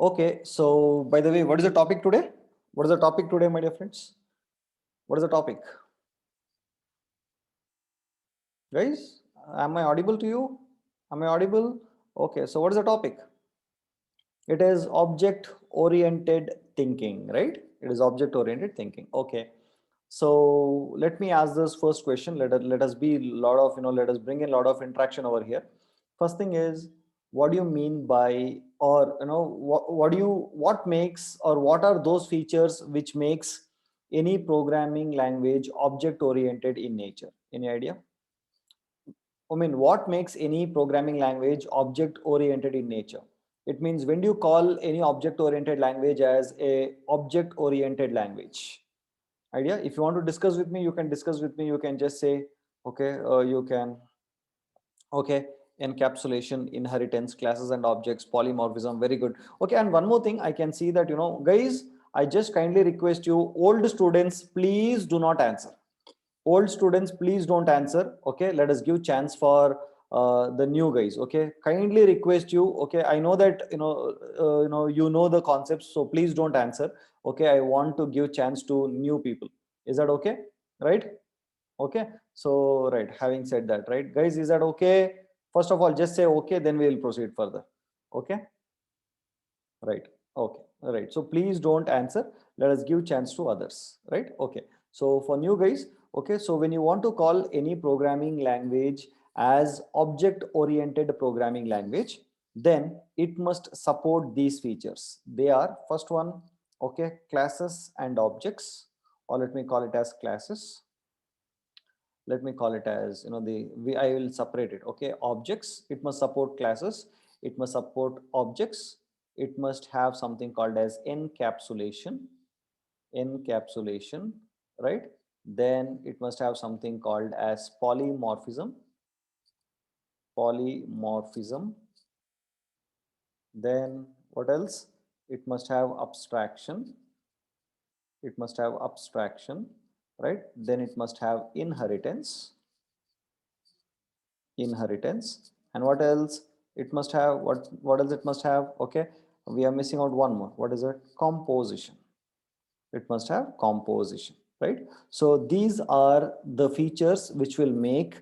Okay, so by the way, what is the topic today? What is the topic today, my dear friends? What is the topic? Guys, am I audible to you? Am I audible? Okay, so what is the topic? It is object oriented thinking, right? It is object oriented thinking. Okay. So let me ask this first question. Let us be a lot of, let us bring in a lot of interaction over here. First thing is, what do you mean by, or what makes, or what are those features which makes any programming language object oriented in nature? Any idea? I mean, what makes any programming language object oriented in nature? It means, when do you call any object oriented language as a object oriented language? Idea? If you want to discuss with me, you can discuss with me. You can just say, okay, you can, okay, encapsulation, inheritance, classes and objects, polymorphism. Very good. Okay, and one more thing, I can see that, guys, I just kindly request you, old students, please do not answer. Old students, please don't answer. Okay, let us give chance for the new guys. Okay, kindly request you. Okay, I know that you know the concepts, so please don't answer. Okay, I want to give chance to new people. Is that okay? Right? Okay, so right, having said that, right, guys, is that okay? First of all, just say okay, then we will proceed further. Okay, right. Okay, all right, so please don't answer. Let us give chance to others. Right? Okay, so for new guys, okay, so when you want to call any programming language as object oriented programming language, then it must support these features. They are, first one, okay, classes and objects, or let me call it as classes. Let me call it as, I will separate it. Okay, objects, it must support classes, it must support objects, it must have something called as encapsulation, right? Then it must have something called as polymorphism. Then what else? It must have abstraction, right? Then it must have inheritance. And what else? It must have, what else it must have? Okay, we are missing out one more. What is it? Composition. It must have composition, right? So these are the features which will make,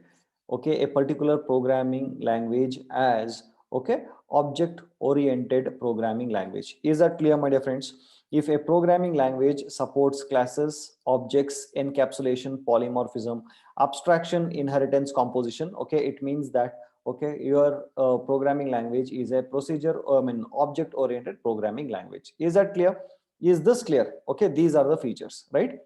okay, a particular programming language as, okay, object oriented programming language. Is that clear, my dear friends? If a programming language supports classes, objects, encapsulation, polymorphism, abstraction, inheritance, composition, okay, it means that, okay, your programming language is a object oriented programming language. Is that clear? Is this clear? Okay, these are the features, right?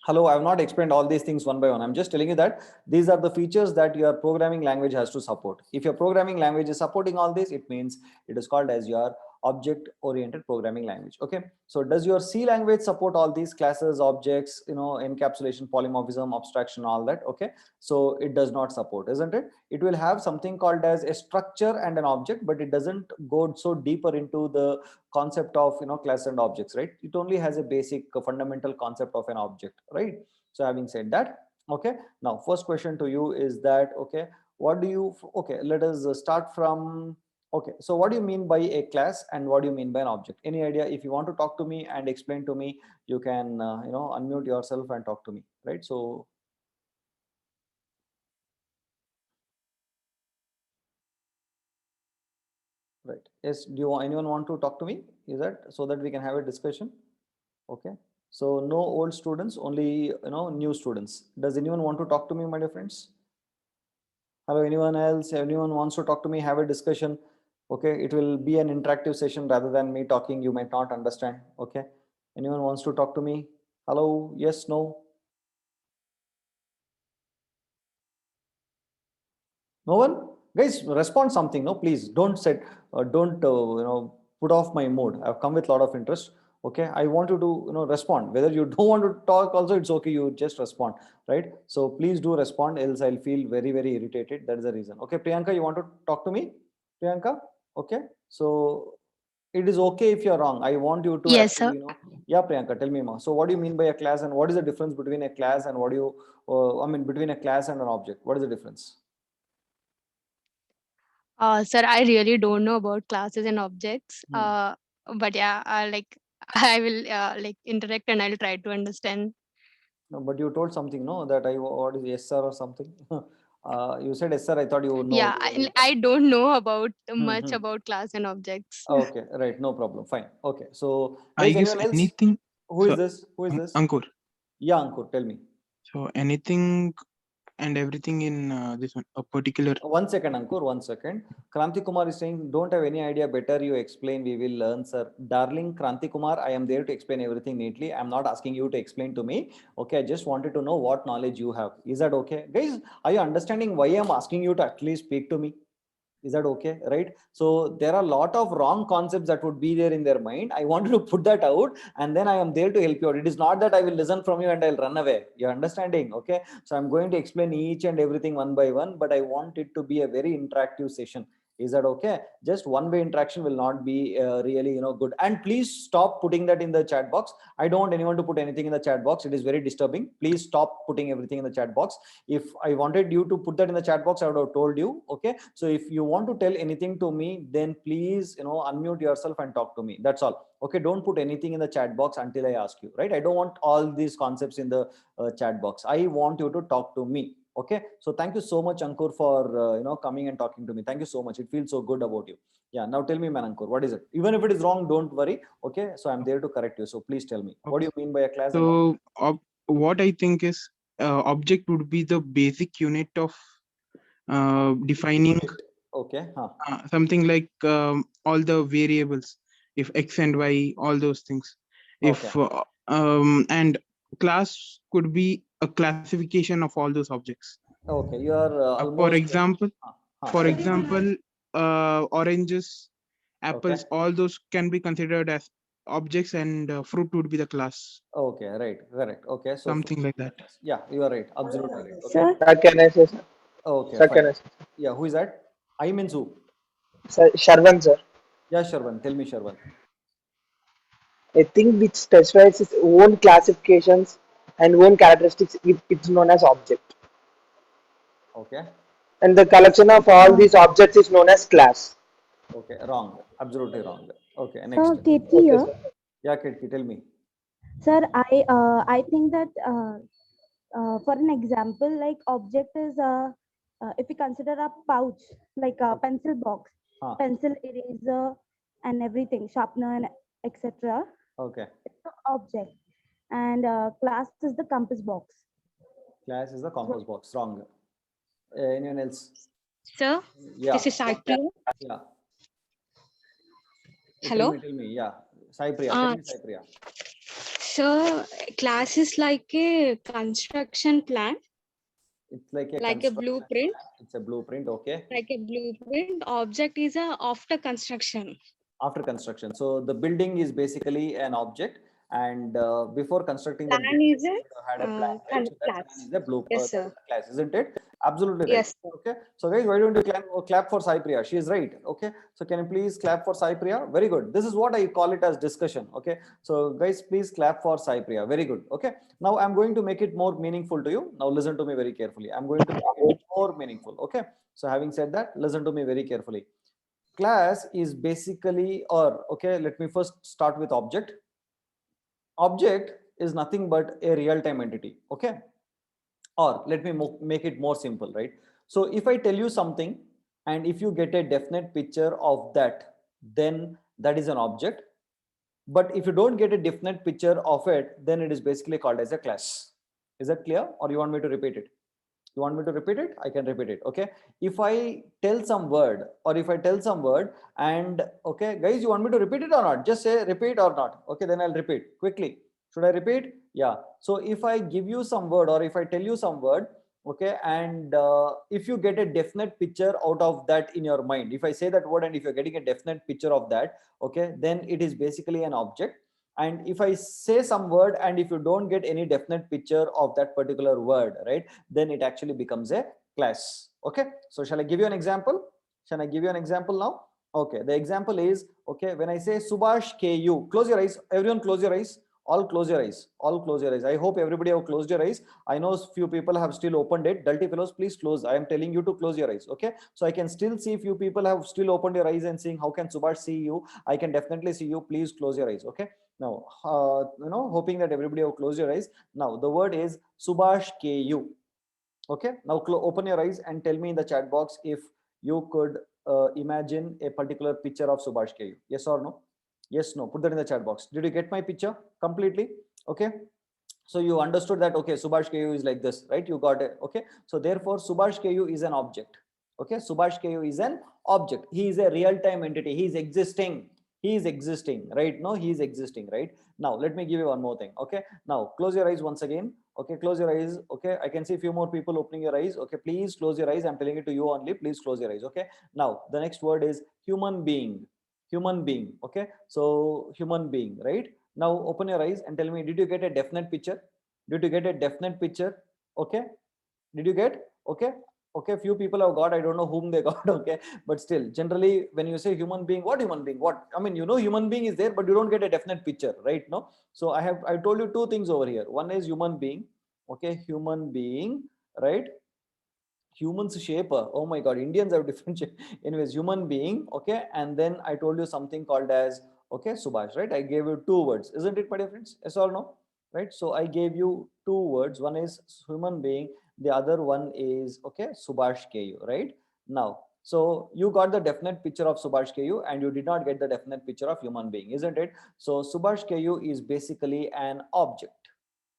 Hello, I have not explained all these things one by one. I'm just telling you that these are the features that your programming language has to support. If your programming language is supporting all this, it means it is called as your object oriented programming language. Okay, so does your C language support all these classes, objects, encapsulation, polymorphism, abstraction, all that? Okay, so it does not support, isn't it? It will have something called as a structure and an object, but it doesn't go so deeper into the concept of, class and objects, right? It only has a basic fundamental concept of an object, right? So having said that, okay, now first question to you is that, okay, what do you, okay, let us start from, okay, so what do you mean by a class and what do you mean by an object? Any idea? If you want to talk to me and explain to me, you can unmute yourself and talk to me, right? So right, yes, do you, anyone want to talk to me? Is that so that we can have a discussion? Okay, so no old students, only new students. Does anyone want to talk to me, my dear friends? Hello, anyone else? Anyone wants to talk to me? Have a discussion. Okay, it will be an interactive session rather than me talking. You might not understand. Okay, anyone wants to talk to me? Hello, yes, no, no one. Guys, respond something. No, please don't set. Don't put off my mood. I've come with a lot of interest. Okay, I want you to respond. Whether you don't want to talk, also it's okay. You just respond, right? So please do respond, else I'll feel very very irritated. That is the reason. Okay, Priyanka, you want to talk to me? Priyanka, okay. So it is okay if you're wrong. I want you to Yes, sir. actually Yeah, Priyanka, tell me more. So what do you mean by a class, and what is the difference between a class and what do you? Between a class and an object, what is the difference? Sir, I really don't know about classes and objects. Hmm. but yeah, like I will like interact and I'll try to understand. No, but you told something, no, that what is yes sir or something. You said yes sir. I thought you know. Yeah, I don't know about much Hmm. about class and objects. Okay, right, no problem. Fine. Okay, so I guys, guess anyone else? anything. Who is So, this? Who is this? Ankur. Yeah, Ankur, tell me. So anything and everything in this one, a particular. 1 second, Ankur, 1 second. Kranti Kumar is saying, don't have any idea. Better you explain. We will learn, sir. Darling Kranti Kumar, I am there to explain everything neatly. I'm not asking you to explain to me. Okay, I just wanted to know what knowledge you have. Is that okay? Guys, are you understanding why I'm asking you to at least speak to me? Is that okay? Right? So there are a lot of wrong concepts that would be there in their mind. I wanted to put that out, and then I am there to help you out. It is not that I will listen from you and I'll run away. You're understanding? Okay. So I'm going to explain each and everything one by one, but I want it to be a very interactive session. Is that okay? Just one way interaction will not be really, good. And please stop putting that in the chat box. I don't want anyone to put anything in the chat box. It is very disturbing. Please stop putting everything in the chat box. If I wanted you to put that in the chat box, I would have told you. Okay, so if you want to tell anything to me, then please unmute yourself and talk to me. That's all. Okay, don't put anything in the chat box until I ask you. Right, I don't want all these concepts in the chat box. I want you to talk to me. Okay, so thank you so much, Ankur, for coming and talking to me. Thank you so much. It feels so good about you. Yeah, now tell me, man, Ankur, what is it? Even if it is wrong, don't worry. Okay, so I'm there to correct you. So please tell me, what do you mean by a class and what? So what I think is object would be the basic unit of defining Okay, huh. something like all the variables, if x and y, all those things. Okay. If and class could be a classification of all those objects. Okay, you are For almost. example, Tell me. oranges, Okay. apples, all those can be considered as objects, and fruit would be the class, Okay, right, correct. Okay, so something like that. yeah, you are right, absolutely right. Okay. Sir, Sir, can I say, sir? Okay, Sir, fine. can I say? Yeah, who is that? I means who? Sir, Sharvan, sir. Yeah, Sharvan. Tell me, Sharvan. A thing which specifies its own classifications and own characteristics, it's known as object. Okay. And the collection of all these objects is known as class. Okay, wrong. Absolutely wrong. Okay, next. sir, Katie Okay, here. sir. Yeah, Kitki, tell me. Sir, I think that for an example, like object is if we consider a pouch, like a pencil box, Huh. pencil eraser, and everything, sharpener, and etc. Okay. It's an object, and class is the compass box. Class is the compass box. Wrong. Anyone else? Sir, Yeah. this is Cyprian. Yeah. Hello. Tell me. Yeah. Cypria. Tell Uh, me, Cypria. so class is like a construction plan, It's like a like a construction. blueprint, It's a blueprint. Okay. like a blueprint. Object is a after construction. After construction. So the building is basically an object, and before constructing the Plan building, is you a had a plan, right? So that plan class. is a blue. Yes, That is sir. the class, isn't it? Absolutely right. Yes. Okay. So guys, why don't you clap for Cypria? She is right. Okay. So can you please clap for Cypria? Very good. This is what I call it as discussion. Okay. So guys, please clap for Cypria. Very good. Okay. Now I'm going to make it more meaningful to you. Now listen to me very carefully. I'm going to make it more meaningful. Okay. So having said that, listen to me very carefully. Class is basically, or okay, let me first start with object. Object is nothing but a real-time entity. Okay, or let me make it more simple, right? So if I tell you something and if you get a definite picture of that, then that is an object. But if you don't get a definite picture of it, then it is basically called as a class. Is that clear, or you want me to repeat it? You want me to repeat it? I can repeat it. Okay, if I tell some word, or if I tell some word, and okay guys, you want me to repeat it or not? Just say repeat or not. Okay, then I'll repeat quickly. Should I repeat? Yeah. So if I give you some word, or if I tell you some word, okay, and if you get a definite picture out of that in your mind, if I say that word and if you're getting a definite picture of that, okay, then it is basically an object. And if I say some word and if you don't get any definite picture of that particular word, right, then it actually becomes a class. Okay, so shall I give you an example? Shall I give you an example now? Okay, the example is, okay, when I say Subhash KU, close your eyes, everyone close your eyes. All close your eyes. All close your eyes. I hope everybody have closed your eyes. I know few people have still opened it. Dirty fellows, please close. I am telling you to close your eyes. Okay. So I can still see few people have still opened your eyes and saying, how can Subhash see you? I can definitely see you. Please close your eyes. Okay. Now, hoping that everybody have closed your eyes. Now, the word is Subhash KU. Okay. Now, open your eyes and tell me in the chat box if you could imagine a particular picture of Subhash KU. Yes or no? Yes, no. Put that in the chat box. Did you get my picture completely? Okay. So you understood that, okay, Subhash KU is like this, right? You got it. Okay. So therefore, Subhash KU is an object. Okay. Subhash KU is an object. He is a real-time entity. He is existing. He is existing, right? No, he is existing, right? Now, let me give you one more thing. Okay. Now, close your eyes once again. Okay. Close your eyes. Okay. I can see a few more people opening your eyes. Okay. Please close your eyes. I'm telling it to you only. Please close your eyes. Okay. Now, the next word is human being. Human being. Okay. So human being, right? Now open your eyes and tell me, did you get a definite picture? Did you get a definite picture? Okay. Did you get? Okay. Okay. Few people have got, I don't know whom they got. Okay. But still, generally, when you say human being, what human being? What? I mean, human being is there, but you don't get a definite picture, right? No. So I told you two things over here. One is human being. Okay. Human being, right? Humans shape, oh my god, Indians have different shape. Anyways, human being. Okay. And then I told you something called as, okay, Subhash, right? I gave you two words, isn't it, my dear friends? Yes or no? Right? So I gave you two words. One is human being, the other one is, okay, Subhash KU, right? Now, so you got the definite picture of Subhash KU and you did not get the definite picture of human being, isn't it? So Subhash KU is basically an object.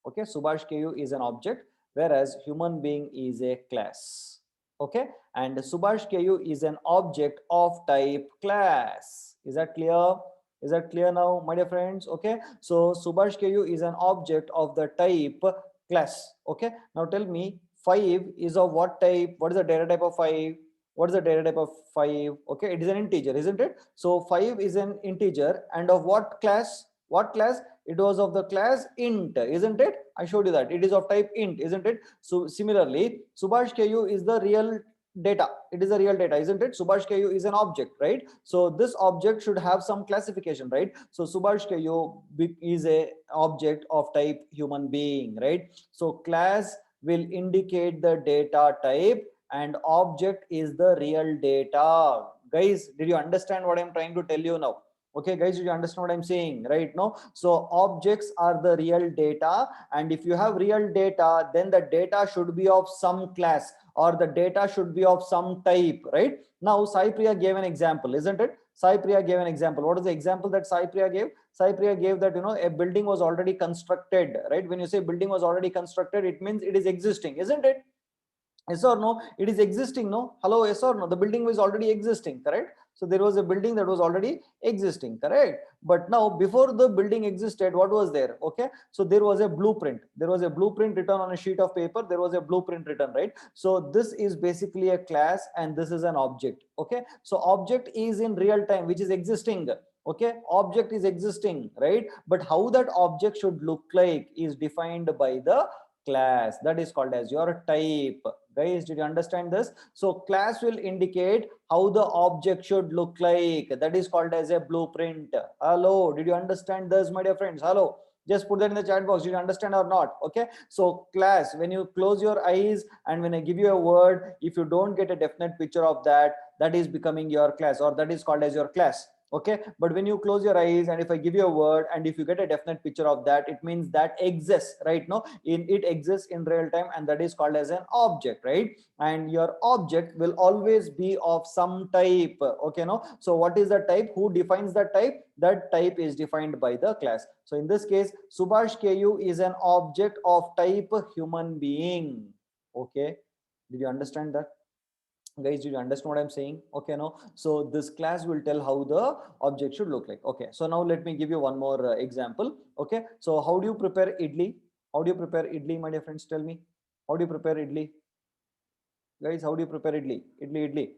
Okay, Subhash KU is an object, whereas human being is a class. Okay, and Subhash KU is an object of type class. Is that clear? Is that clear now, my dear friends? Okay, so Subhash KU is an object of the type class. Okay, now tell me, 5 is of what type? What is the data type of 5? What is the data type of 5? Okay, it is an integer, isn't it? So 5 is an integer, and of what class? What class? It was of the class int, isn't it? I showed you that it is of type int, isn't it? So similarly, Subhash KU is the real data. It is a real data, isn't it? Subhash KU is an object, right? So this object should have some classification, right? So Subhash KU is a object of type human being, right? So class will indicate the data type and object is the real data. Guys, did you understand what I'm trying to tell you now? Okay, guys, did you understand what I'm saying right now? So objects are the real data, and if you have real data, then the data should be of some class or the data should be of some type, right? Now Sai Priya gave an example, isn't it? Sai Priya gave an example. What is the example that Sai Priya gave? Sai Priya gave that, a building was already constructed, right? When you say building was already constructed, it means it is existing, isn't it? Yes or no? It is existing, no? Hello, yes or no? The building was already existing, correct? So there was a building that was already existing, correct? But now before the building existed, what was there? Okay, so there was a blueprint. There was a blueprint written on a sheet of paper. There was a blueprint written, right? So this is basically a class and this is an object. Okay, so object is in real time, which is existing. Okay, object is existing, right? But how that object should look like is defined by the class. That is called as your type. Guys, did you understand this? So class will indicate how the object should look like. That is called as a blueprint. Hello, did you understand this, my dear friends? Hello, just put that in the chat box. Did you understand or not? Okay, so class, when you close your eyes and when I give you a word, if you don't get a definite picture of that, that is becoming your class, or that is called as your class. Okay, but when you close your eyes and if I give you a word and if you get a definite picture of that, it means that exists, right? No, it exists in real time, and that is called as an object, right? And your object will always be of some type. Okay, no, so what is the type? Who defines the type? That type is defined by the class. So in this case, Subhash KU is an object of type human being. Okay, did you understand that? Guys, did you understand what I'm saying? Okay, no, so this class will tell how the object should look like. Okay, so now let me give you one more example. Okay, so how do you prepare idli? How do you prepare idli, my dear friends? Tell me, how do you prepare idli? Guys, how do you prepare idli? Idli.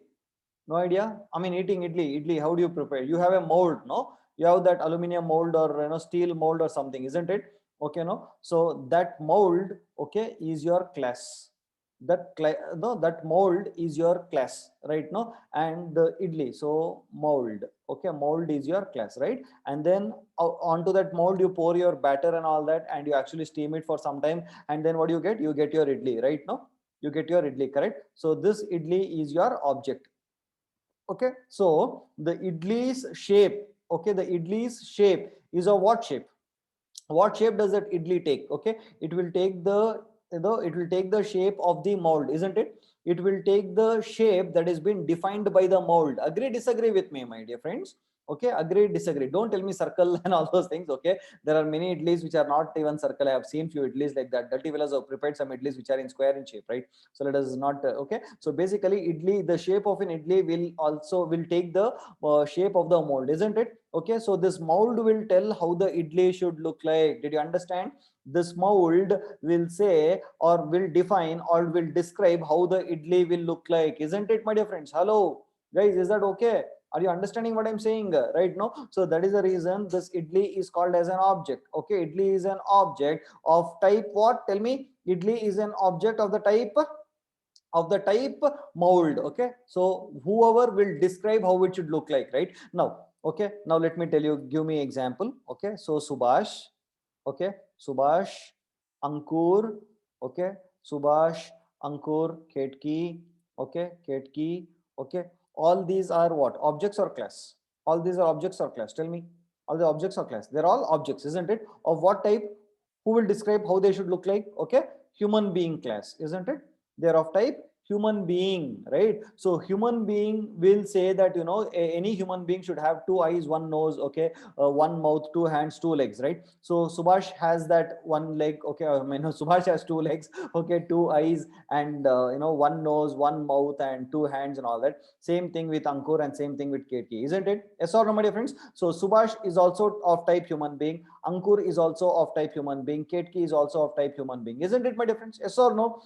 No idea? I mean, eating idli, how do you prepare? You have a mold, no? You have that aluminum mold or steel mold or something, isn't it? Okay, no, so that mold, okay, is your class. that mold is your class, right? No, and the idli, so mold, okay, mold is your class, right? And then onto that mold you pour your batter and all that, and you actually steam it for some time, and then what do you get? You get your idli, right? No, you get your idli, correct? So this idli is your object. Okay, so the idli's shape, okay, the idli's shape is of what shape? What shape does that idli take? Okay, it will take it will take the shape of the mold, isn't it? It will take the shape that has been defined by the mold. Agree, disagree with me, my dear friends? Okay, agree, disagree. Don't tell me circle and all those things. Okay, there are many idlis which are not even circle. I have seen few idlis like that. Dirty fellows have prepared some idlis which are in square in shape, right? So let us not okay. So basically idli, the shape of an idli will take the shape of the mold, isn't it? Okay, so this mold will tell how the idli should look like. Did you understand? This mold will say or will define or will describe how the idli will look like, isn't it, my dear friends? Hello guys, is that okay? Are you understanding what I'm saying right now? So that is the reason this idli is called as an object. Okay, idli is an object of type what? Tell me. Idli is an object of the type mold. Okay, so whoever will describe how it should look like, right? Now, okay, now let me tell you, give me example. Okay, so Subhash, okay, Subhash, Ankur, okay, Subhash, Ankur, Ketki, okay, Ketki, okay, all these are what? Objects or class? All these are objects or class? Tell me. All the objects or class? They're all objects, isn't it? Of what type? Who will describe how they should look like? Okay, human being class, isn't it? They're of type human being, right? So human being will say that, you know, any human being should have two eyes, one nose, okay, one mouth, two hands, two legs, right? So Subhash has that one leg, okay, I mean, Subhash has two legs, okay, two eyes, and one nose, one mouth, and two hands, and all that. Same thing with Ankur, and same thing with Ketki, isn't it? Yes or no, my dear friends? So Subhash is also of type human being, Ankur is also of type human being, Ketki is also of type human being, isn't it, my dear friends? Yes or no?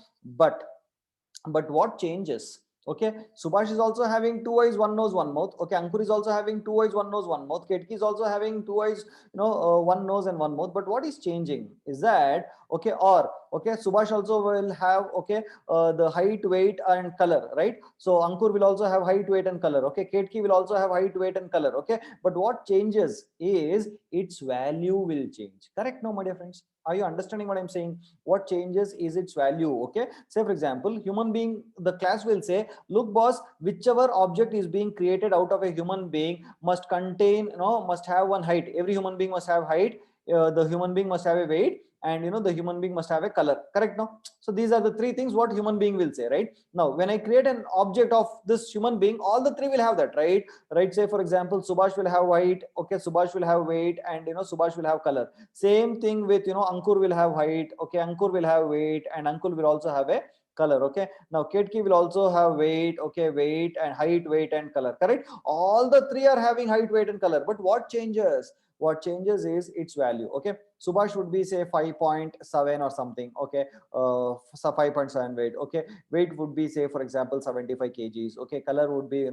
But what changes? Okay, Subhash is also having two eyes, one nose, one mouth. Okay, Ankur is also having two eyes, one nose, one mouth. Ketki is also having two eyes, one nose and one mouth. But what is changing is that, okay, or okay, Subhash also will have, okay, the height, weight, and color, right? So Ankur will also have height, weight, and color. Okay, Ketki will also have height, weight, and color. Okay, but what changes is its value will change. Correct? No, my dear friends. Are you understanding what I'm saying? What changes is its value. Okay, say for example, human being, the class will say, look boss, whichever object is being created out of a human being must contain, must have one height. Every human being must have height, the human being must have a weight, and the human being must have a color. Correct? No? So these are the three things what human being will say, right? Now when I create an object of this human being, all the three will have that, right? Say for example, Subhash will have height, okay, Subhash will have weight, and Subhash will have color. Same thing with Ankur will have height, okay, Ankur will have weight, and Ankur will also have a color. Okay, now Ketki will also have weight, okay, weight and height, weight and color. Correct? All the three are having height, weight and color. But what changes? What changes is its value. Okay, Subhash would be say 5.7 or something. Okay, so 5.7 weight. Okay, weight would be say for example 75 kgs. Okay, color would be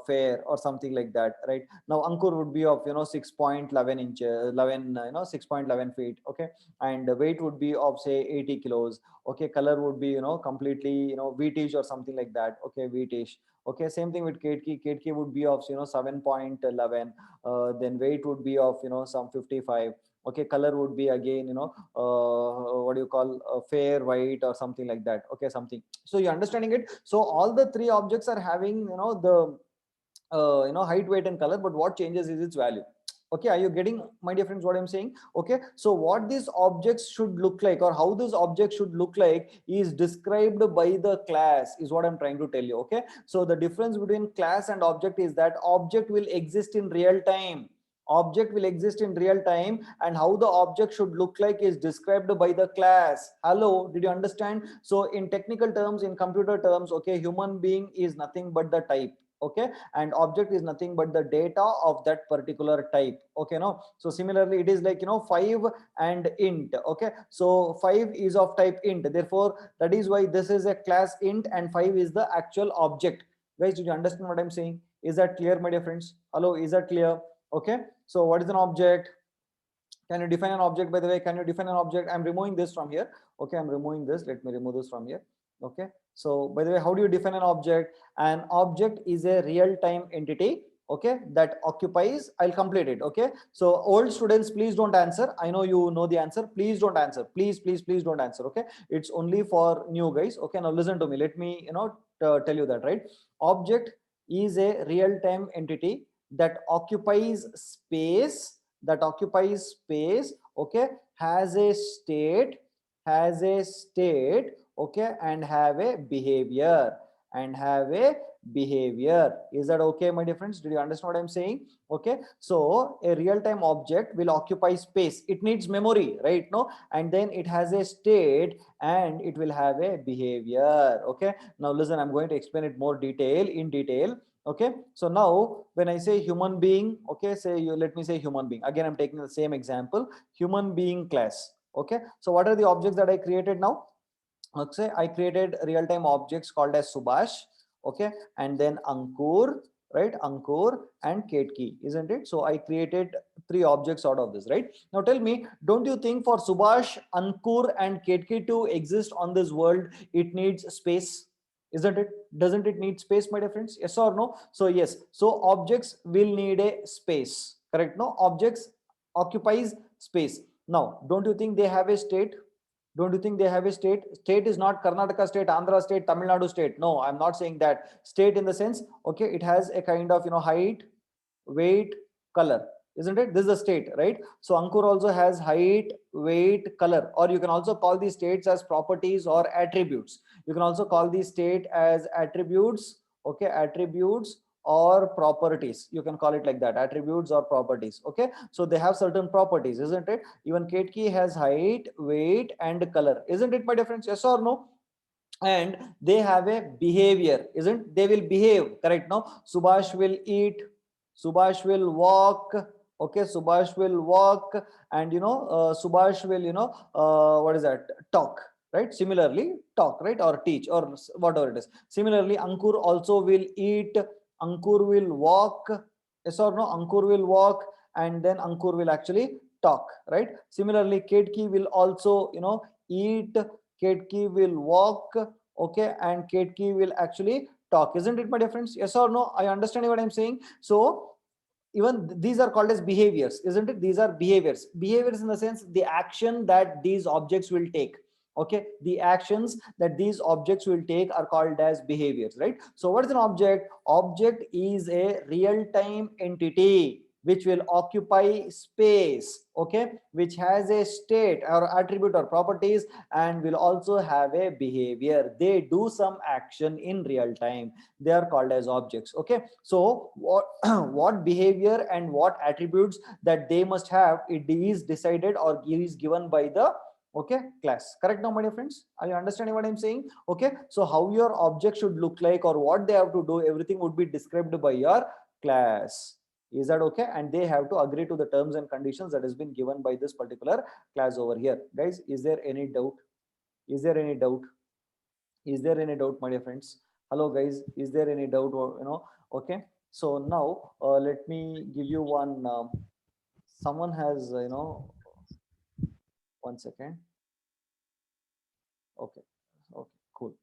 fair or something like that, right? Now Ankur would be of 6.11 inches, 11 6.11 feet. Okay, and the weight would be of say 80 kilos. Okay, color would be completely wheatish or something like that. Okay, wheatish. Okay, same thing with Ketki would be of 7.11. Then weight would be of some 55. Okay, color would be again what do you call, fair white or something like that. Okay, something. So you're understanding it? So all the three objects are having the height, weight and color, but what changes is its value. Okay, are you getting, my dear friends, what I'm saying? Okay, so what these objects should look like, or how this object should look like, is described by the class, is what I'm trying to tell you. Okay, so the difference between class and object is that object will exist in real time. Object will exist in real time, and how the object should look like is described by the class. Hello, did you understand? So in technical terms, in computer terms, okay, human being is nothing but the type. Okay, and object is nothing but the data of that particular type. Okay, no, so similarly it is like 5 and int. Okay, so 5 is of type int, therefore that is why this is a class int, and 5 is the actual object. Guys, did you understand what I'm saying? Is that clear, my dear friends? Hello, is that clear? Okay, so what is an object? Can you define an object? By the way, can you define an object? I'm removing this from here. Okay, I'm removing this. Let me remove this from here. Okay, so by the way, how do you define an object? An object is a real-time entity, okay, that occupies. I'll complete it. Okay, so old students, please don't answer. I know you know the answer. Please don't answer. Please don't answer. Okay, it's only for new guys. Okay, now listen to me. Let me tell you that, right? Object is a real-time entity that occupies space, okay, has a state, okay, and have a behavior, Is that okay, my dear friends? Did you understand what I'm saying? Okay, so a real-time object will occupy space. It needs memory, right? No, and then it has a state and it will have a behavior. Okay, now listen, I'm going to explain it more in detail. Okay, so now when I say human being, okay, let me say human being again. I'm taking the same example, human being class. Okay, so what are the objects that I created now? Okay, I created real-time objects called as Subhash, okay, and then Ankur, right? Ankur and Ketki, isn't it? So I created 3 objects out of this, right? Now tell me, don't you think for Subhash, Ankur and Ketki to exist on this world, it needs space? Isn't it? Doesn't it need space, my dear friends? Yes or no? So yes, so objects will need a space, correct? No, objects occupies space. Now, don't you think they have a state? Don't you think they have a state? State is not Karnataka state, Andhra state, Tamil Nadu state. No, I'm not saying that. State in the sense, okay, it has a kind of, height, weight, color. Isn't it? This is a state, right? So Ankur also has height, weight, color. Or you can also call these states as properties or attributes. You can also call these state as attributes, okay, attributes or properties. You can call it like that, attributes or properties. Okay, so they have certain properties, isn't it? Even Ketki has height, weight and color, isn't it, my dear friends? Yes or no? And they have a behavior, isn't they? Will behave, correct? Now Subhash will eat, Subhash will walk, okay, Subhash will walk, and Subhash will what is that, talk, right? Similarly talk, right, or teach, or whatever it is. Similarly Ankur also will eat, Ankur will walk, yes or no? Ankur will walk and then Ankur will actually talk, right? Similarly Ketki will also eat, Ketki will walk, okay, and Ketki will actually talk, isn't it, my dear friends? Yes or no? I understand what I'm saying. So even these are called as behaviors, isn't it? These are behaviors in the sense the action that these objects will take. Okay, the actions that these objects will take are called as behaviors, right? So what is an object? Object is a real-time entity which will occupy space, okay, which has a state or attribute or properties, and will also have a behavior. They do some action in real time. They are called as objects. Okay, so what what behavior and what attributes that they must have, it is decided or is given by the class. Correct now, my dear friends? Are you understanding what I'm saying? Okay, so how your object should look like or what they have to do, everything would be described by your class. Is that okay? And they have to agree to the terms and conditions that has been given by this particular class over here. Guys, is there any doubt? Is there any doubt? Is there any doubt, my dear friends? Hello guys, is there any doubt? Or okay, so now let me give you one. Someone has 1 second. Okay, cool.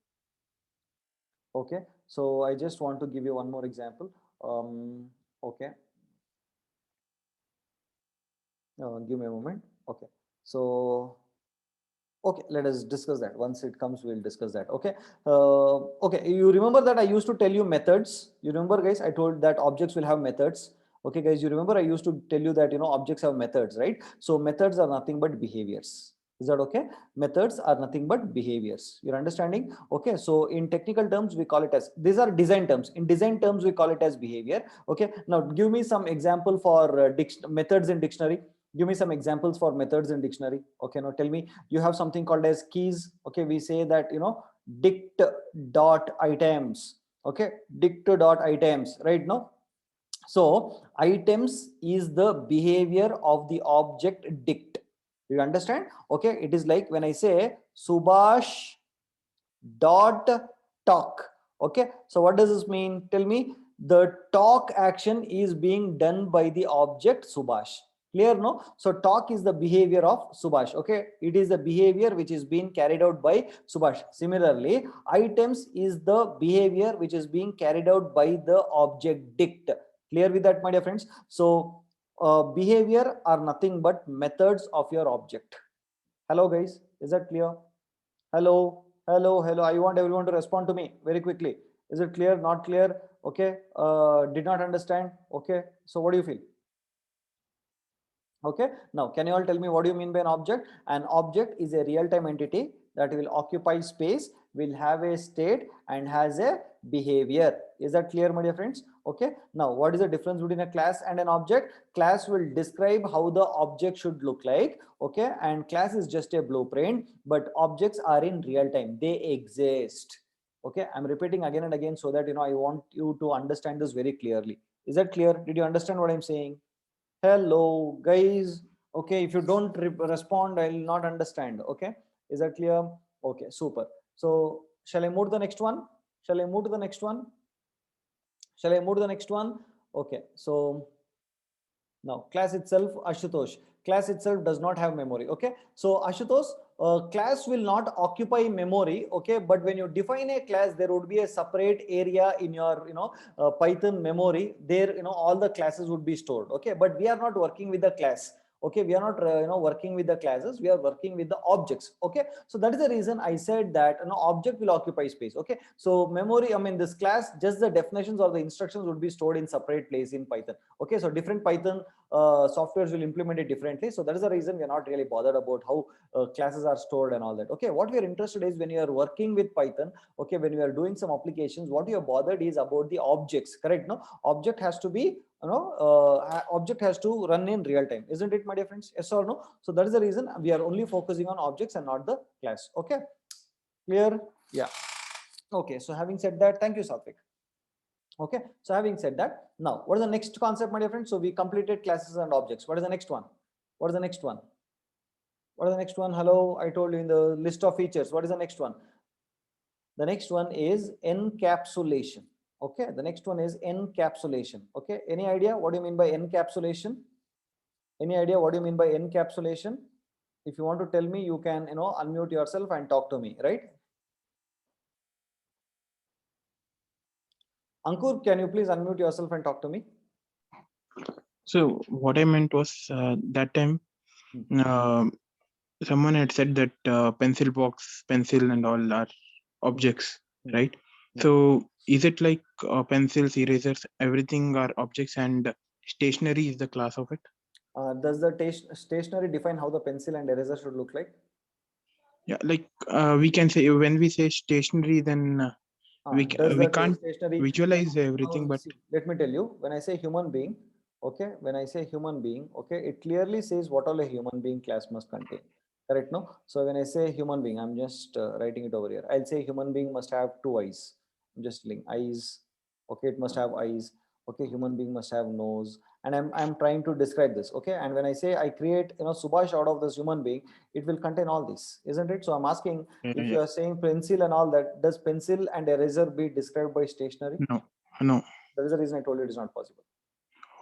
Okay, so I just want to give you one more example. Okay, give me a moment. Okay, so okay, let us discuss that. Once it comes, we'll discuss that. Okay, okay, you remember that I used to tell you methods. You remember, guys? I told that objects will have methods. Okay, guys, you remember I used to tell you that objects have methods, right? So methods are nothing but behaviors. Is that okay? Methods are nothing but behaviors. You're understanding? Okay, so in technical terms, we call it as, these are design terms. In design terms, we call it as behavior. Okay, now give me some example for methods in dictionary. Give me some examples for methods in dictionary. Okay, now tell me, you have something called as keys. Okay, we say that dict dot items. Okay, dict dot items, right? Now, so items is the behavior of the object dict. You understand? Okay, it is like when I say Subhash dot talk. Okay, so what does this mean? Tell me. The talk action is being done by the object Subhash. Clear, no? So talk is the behavior of Subhash. Okay, it is the behavior which is being carried out by Subhash. Similarly, items is the behavior which is being carried out by the object dict. Clear with that, my dear friends? So behavior are nothing but methods of your object. Hello guys, is that clear? Hello, hello, hello. I want everyone to respond to me very quickly. Is it clear? Not clear? Okay. Did not understand? Okay. So what do you feel? Okay, now can you all tell me what do you mean by an object? An object is a real-time entity that will occupy space, will have a state and has a behavior. Is that clear, my dear friends? Okay, now what is the difference between a class and an object? Class will describe how the object should look like. Okay, and class is just a blueprint, but objects are in real time, they exist. Okay, I'm repeating again and again so that I want you to understand this very clearly. Is that clear? Did you understand what I'm saying? Hello guys. Okay, if you don't respond, I'll not understand. Okay, is that clear? Okay, super. So shall I move to the next one? Shall I move to the next one? Shall I move to the next one? Okay, so now class itself, Ashutosh, class itself does not have memory. Okay, so Ashutosh, class will not occupy memory. Okay, but when you define a class, there would be a separate area in your Python memory. There all the classes would be stored. Okay, but we are not working with the class. Okay, we are not working with the classes, we are working with the objects. Okay, so that is the reason I said that an object will occupy space. Okay, so memory, I mean this class, just the definitions or the instructions would be stored in separate place in Python. Okay, so different Python softwares will implement it differently. So that is the reason we are not really bothered about how classes are stored and all that. Okay, what we are interested is when you are working with Python, okay, when you are doing some applications, what you are bothered is about the objects. Correct? No, object has to be object has to run in real time, isn't it, my dear friends? Yes or no? So that is the reason we are only focusing on objects and not the class. Okay, clear? Yeah. Okay, so having said that, thank you, Satvik. Okay, so having said that, now what is the next concept, my dear friends? So we completed classes and objects. What is the next one? What is the next one? What is the next one? Hello, I told you in the list of features. What is the next one? The next one is encapsulation. Okay, the next one is encapsulation. Okay, any idea what do you mean by encapsulation? Any idea what do you mean by encapsulation? If you want to tell me, you can unmute yourself and talk to me, right? Ankur, can you please unmute yourself and talk to me? So what I meant was that time someone had said that pencil box, pencil and all are objects, right? So is it like pencils, erasers, everything are objects and stationery is the class of it? Does the stationery define how the pencil and eraser should look like? Yeah, like we can say when we say stationery, then we can't visualize everything. But see, let me tell you, when I say human being, okay, when I say human being, okay, it clearly says what all a human being class must contain. Correct? No. So when I say human being, I'm just writing it over here. I'll say human being must have 2 eyes. I'm just telling eyes. Okay, it must have eyes. Okay, human being must have nose, and I'm trying to describe this. Okay, and when I say I create Subhash out of this human being, it will contain all this, isn't it? So I'm asking, if you are saying pencil and all that, does pencil and eraser be described by stationery? No. That is the reason I told you it is not possible.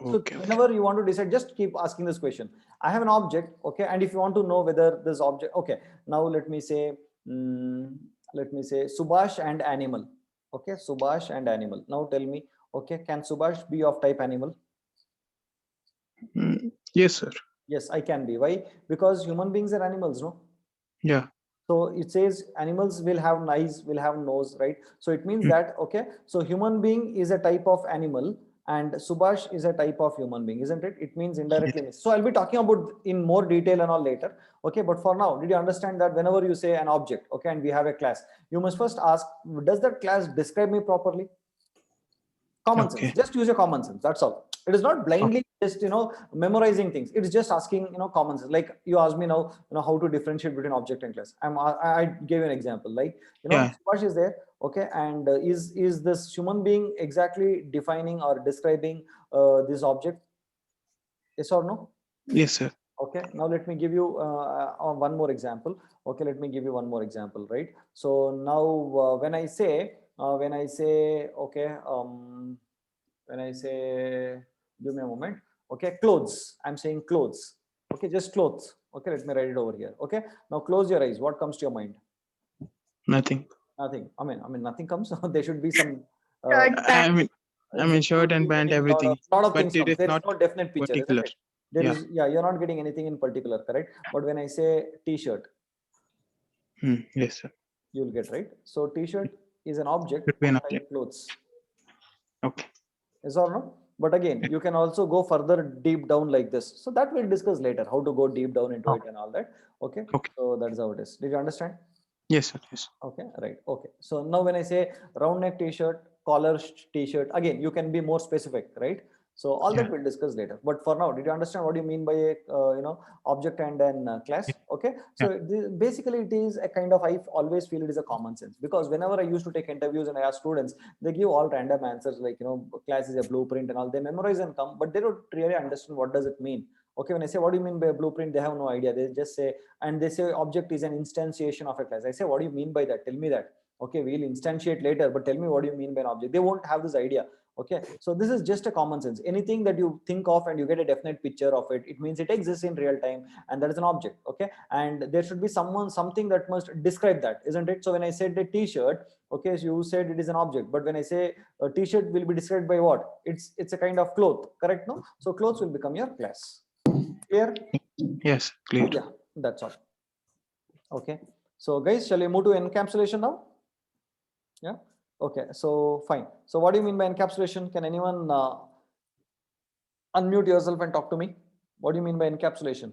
Okay. So whenever you want to decide, just keep asking this question. I have an object, okay, and if you want to know whether this object, okay, now let me say Subhash and animal. Okay, Subhash and animal. Now tell me, okay, can Subhash be of type animal? Yes, sir. Yes, I can be. Why? Because human beings are animals, no? Yeah. So it says animals will have eyes, will have nose, right? So it means that, okay, so human being is a type of animal and Subhash is a type of human being, isn't it? It means indirectly. Yes. So I'll be talking about in more detail and all later. Okay, but for now, did you understand that whenever you say an object, okay, and we have a class, you must first ask, does that class describe me properly? Common sense. Just use your common sense. That's all. It is not blindly just memorizing things. It is just asking common sense. Like you asked me now, how to differentiate between object and class. I gave you an example. Like Subhash is there, okay, and is this human being exactly defining or describing this object? Yes or no? Yes, sir. Okay. Now let me give you one more example. Okay, let me give you one more example. Right. So now when I say okay, when I say, give me a moment. Okay, clothes. I'm saying clothes. Okay, just clothes. Okay, let me write it over here. Okay, now close your eyes. What comes to your mind? Nothing. Nothing. I mean, nothing comes. There should be some. Shirt, I mean, There shirt should and be pant, many everything, lot of but things it comes. is There is not no definite picture, isn't particular. it? There Yeah. is, yeah, you're not getting anything in particular, correct? But when I say t-shirt, Yes, sir. you'll get right. So t-shirt is an object Could be an of object. clothes. Okay. Yes or no? But again, you can also go further deep down like this. So that we'll discuss later, how to go deep down into it and all that. Okay. Okay. So that's how it is. Did you understand? Yes, sir. Yes. Okay, right. Okay. So now when I say round neck t-shirt, collar t-shirt, again, you can be more specific, right? So all that Yeah. we'll discuss later. But for now, did you understand what you mean by a object and then class? Okay. So basically, it is a kind of, I always feel it is a common sense, because whenever I used to take interviews and I ask students, they give all random answers like class is a blueprint and all. They memorize and come, but they don't really understand what does it mean. Okay, when I say what do you mean by a blueprint, they have no idea. They just say, and they say object is an instantiation of a class. I say, what do you mean by that? Tell me that. Okay, we'll instantiate later, but tell me what do you mean by an object. They won't have this idea. Okay, so this is just a common sense. Anything that you think of and you get a definite picture of it, it means it exists in real time, and that is an object. Okay, and there should be something that must describe that, isn't it? So when I said the t-shirt, okay, so you said it is an object, but when I say a t-shirt will be described by what? It's a kind of cloth, correct? No, so clothes will become your class. Clear? Yes, clear. Yeah, that's all. Okay, so guys, shall we move to encapsulation now? Yeah. Okay, so fine. So what do you mean by encapsulation? Can anyone unmute yourself and talk to me? What do you mean by encapsulation?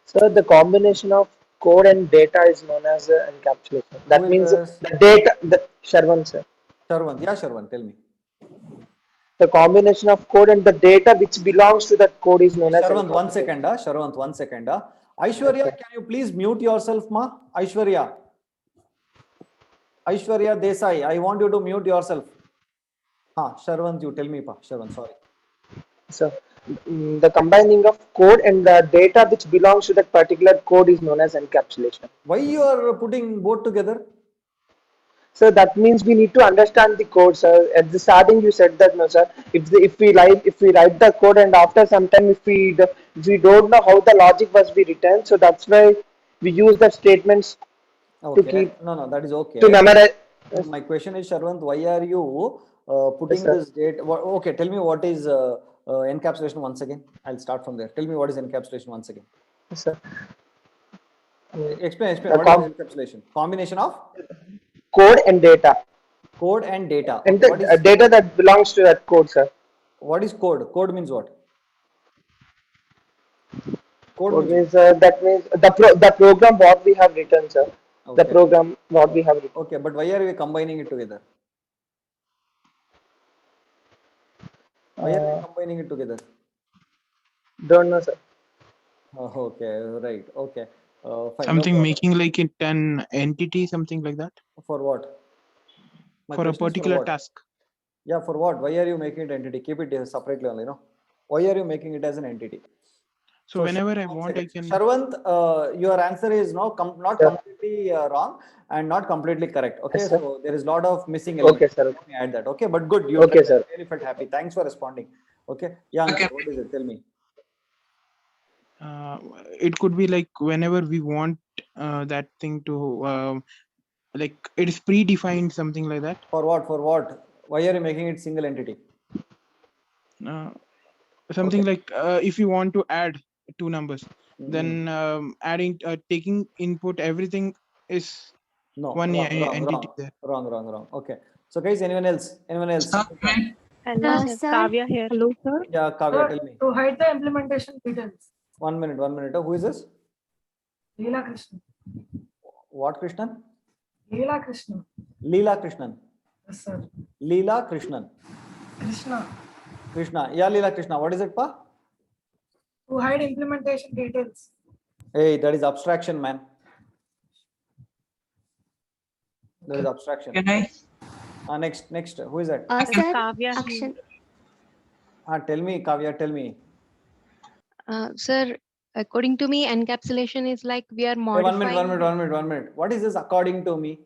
So the combination of code and data is known as encapsulation. Who That is means this? the data, the Sharvan sir. Sharwan. Yeah, Sharwan, tell me. The combination of code and the data which belongs to that code is known as Sharwan, one encapsulation. second. Sharwan, 1 second. Aishwarya, Okay. can you please mute yourself, ma? Aishwarya. Aishwarya Desai, I want you to mute yourself. Sharwan, you tell me, pa. Sharwan, sorry. So the combining of code and the data which belongs to that particular code is known as encapsulation. Why you are putting both together? So that means we need to understand the code, sir. At the starting, you said that, no, sir. If we write the code, and after some time, if we don't know how the logic was be written, so that's why we use the statements to Okay. keep No, that is okay. to memorize. My question is, Sharwant, why are you putting sir. this date? Okay, tell me what is encapsulation once again. I'll start from there. Tell me what is encapsulation once again. Sir. Explain. The What is encapsulation? Combination of code and data, code and data. and Okay, what the is data that belongs to that code, sir. code? Code means what? Code Code means means that means the program what we have written, sir. what? The Okay. program what we have written. Okay, but why are we combining it together? Why are we combining it together? Don't know, sir. Okay, right. Okay. Fine. No Something problem. making like it an entity, something like that, For what? My for a question is particular what? task. Yeah, for what? Why are you making it entity? Keep it separately only, no? Why are you making it as an entity? So whenever I Sharwant, one want, I second. can. Sharwant, your answer is not Yeah. completely wrong and not completely correct. Okay, Yes, sir. so there is a lot of missing elements. Okay, sir. Let me add that. Okay, but good. You Okay, tried. sir. I really felt happy. Thanks for responding. Okay, yeah, Ankit, what is it? Tell me. It could be like whenever we want that thing to like it is predefined, something like that. For what? For what? Why are you making it single entity? Something Okay. like if you want to add two numbers, Mm, then adding taking input, everything is No, one wrong. entity there. Wrong. Okay. So guys, anyone else? Hello, Sir. Kavya here. Hello, sir. Yeah, Kavya, tell me. To hide the implementation details. 1 minute. Who is this? Leela Krishnan. What Krishnan? Leela Krishnan. Leela Krishnan. Yes, sir. Leela Krishnan. Krishna. Yeah, Leela Krishna. What is it, pa? To hide implementation details. Hey, that is abstraction, man. That is abstraction. Can I? Next. Who is that? Sir, Kavya action. Tell me, Kavya, tell me. Sir, according to me, encapsulation is like we are Hey, 1 modifying. minute. What is this according to me?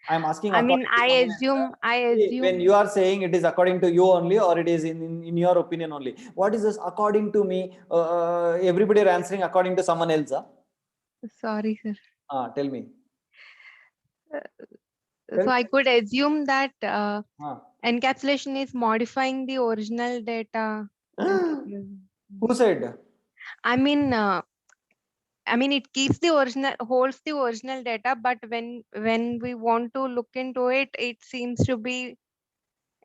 I'm asking. I mean, according to I See, when assume. you are saying it is according to you only, or it is in your opinion only. What is this according to me? Everybody are answering according to someone else. Sorry, sir. Tell me. Uh, Tell So I me. could assume that Ah. encapsulation is modifying the original data. Who said? I mean, it keeps the original, holds the original data, but when we want to look into it, it seems to be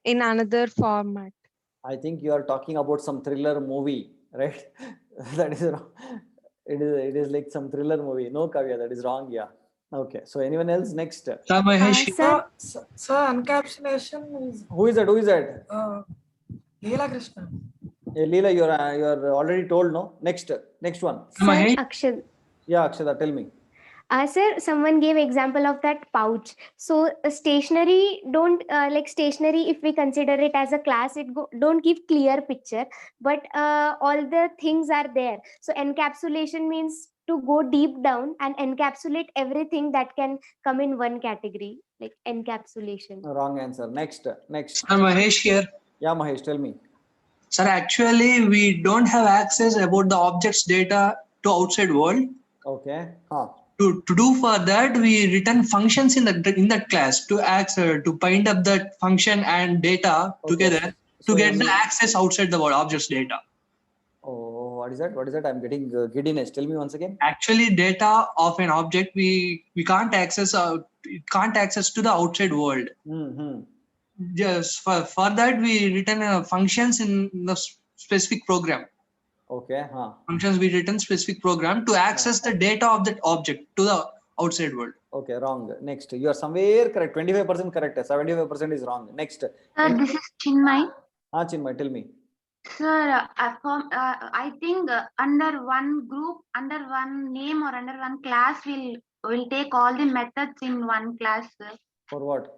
in another format. I think you are talking about some thriller movie, right? That is wrong. It is like some thriller movie. No, Kavya, that is wrong. Yeah. Okay. So anyone else next? Sir Mahesh, Sir, Sir, encapsulation is Who is that? Who is that? Leela Krishna. Leela, you're already told, no? Next one. Sir Mahesh, Akshay. Yeah, Akshada, tell me. Sir, someone gave example of that pouch. So stationery don't like stationery. If we consider it as a class, don't give clear picture, but all the things are there. So encapsulation means to go deep down and encapsulate everything that can come in one category, like encapsulation. Wrong answer. Next. Sir Mahesh here. Yeah, Mahesh, tell me. Sir, actually, we don't have access about the objects data to outside world. Okay. To do for that, we written functions in that class to bind up that function and data Okay. together So to get you the mean- access outside the world objects data. Oh, what is that? What is that? I'm getting giddiness. Tell me once again. Actually, data of an object we can't access. It can't access to the outside world. Mm-hmm. Just for that, we written functions in the specific program. Okay. Functions we written specific program to access the data of that object to the outside world. Okay, wrong. Next. You are somewhere correct. 25% correct. 75% is wrong. Next. This is Chinmay. Chinmay, tell me. Sir, I think under one group, under one name or under one class, we'll take all the methods in one class. Sir. For what?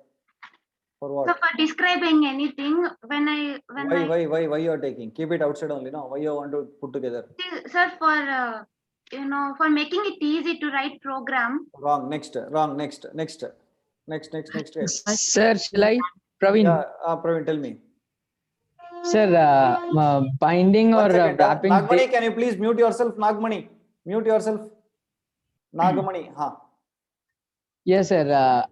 For what? So for describing anything, Why you are taking? Keep it outside only, no? Why you want to put together? Sir, for for making it easy to write program. Wrong. Next. Sir, shall I? Praveen. Yeah, Praveen, tell me. Sir, binding or wrapping. Nagmani, can you please mute yourself? Nagmani, mute yourself. Nagmani, Yes, sir.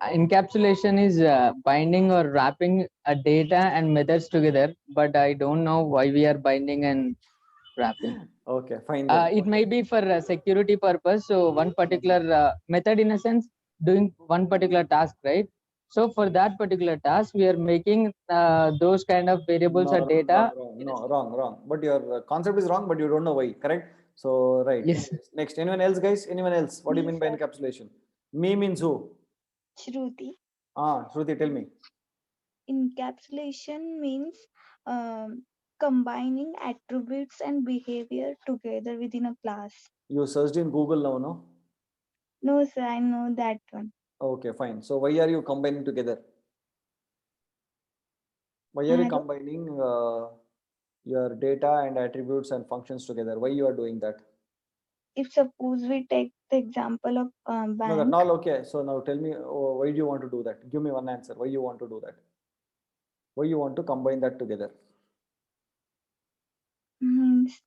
Encapsulation is binding or wrapping data and methods together, but I don't know why we are binding and wrapping. Okay, fine. It may be for security purpose. So one particular method, in a sense, doing one particular task, right? So for that particular task, we are making those kind of variables or data. Wrong. But your concept is wrong, but you don't know why. Correct? So right. Yes. Next, anyone else, guys? Anyone else? What do you mean by encapsulation? Me means who? Shruti. Shruti, tell me. Encapsulation means combining attributes and behavior together within a class. You searched in Google now, no? No, sir, I know that one. Okay, fine. So why are you combining together? Why are you combining your data and attributes and functions together? Why you are doing that? If suppose we take the example of bank. No, that's not okay. So now tell me, why do you want to do that? Give me one answer. Why you want to do that? Why you want to combine that together? Means,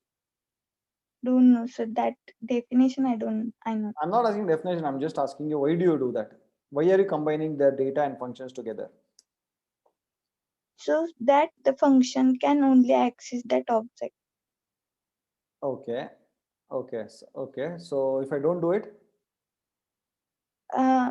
don't know, sir. That definition I know. I'm not asking definition. I'm just asking you, why do you do that? Why are you combining the data and functions together? So that the function can only access that object. Okay. So if I don't do it?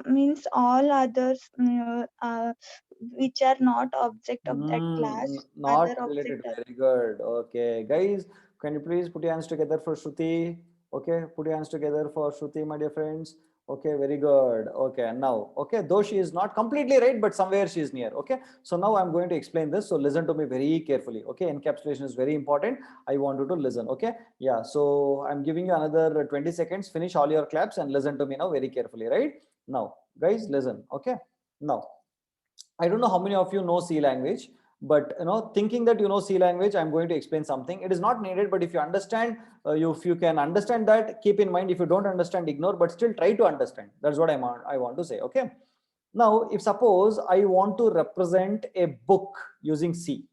Means all others which are not object of that class. Not related. Very good. Okay. Guys, can you please put your hands together for Shruti? Okay. Put your hands together for Shruti, my dear friends. Okay, very good. Okay, now, okay, though she is not completely right, but somewhere she is near. Okay, so now I'm going to explain this. So listen to me very carefully. Okay, encapsulation is very important. I want you to listen. Okay, yeah, so I'm giving you another 20 seconds. Finish all your claps and listen to me now very carefully. Right now, guys, listen. Okay, now, I don't know how many of you know C language, but thinking that you know C language, I'm going to explain something. It is not needed, but if you understand, if you can understand that, keep in mind. If you don't understand, ignore, but still try to understand. That's what I want to say. Okay, Now, if suppose I want to represent a book using C,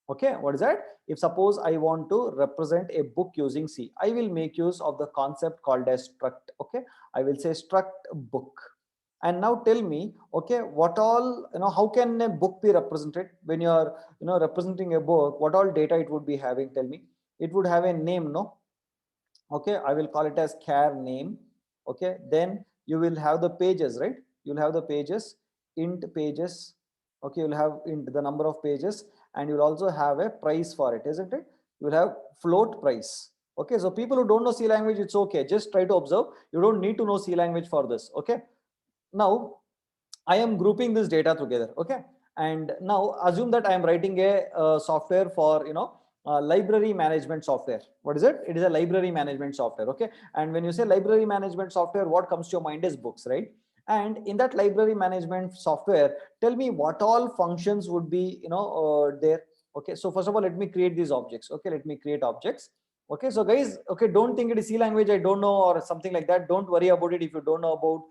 okay, what is that? If suppose I want to represent a book using C, I will make use of the concept called as struct. Okay, I will say struct book. And now tell me, okay, what all, how can a book be represented? When you are, representing a book, what all data it would be having? Tell me. It would have a name, no? Okay, I will call it as char name. Okay, then you will have the pages, right? You'll have the pages, int pages. Okay, you'll have int the number of pages, and you'll also have a price for it, isn't it? You will have float price. Okay, so people who don't know C language, it's okay. Just try to observe. You don't need to know C language for this. Okay, now I am grouping this data together. Okay, and now assume that I am writing a software for library management software. What is it? It is a library management software. Okay, and when you say library management software, what comes to your mind is books, right? And in that library management software, tell me what all functions would be there. Okay, so first of all, let me create these objects. Okay, let me create objects. Okay, so guys, okay, don't think it is C language, I don't know, or something like that. Don't worry about it if you don't know about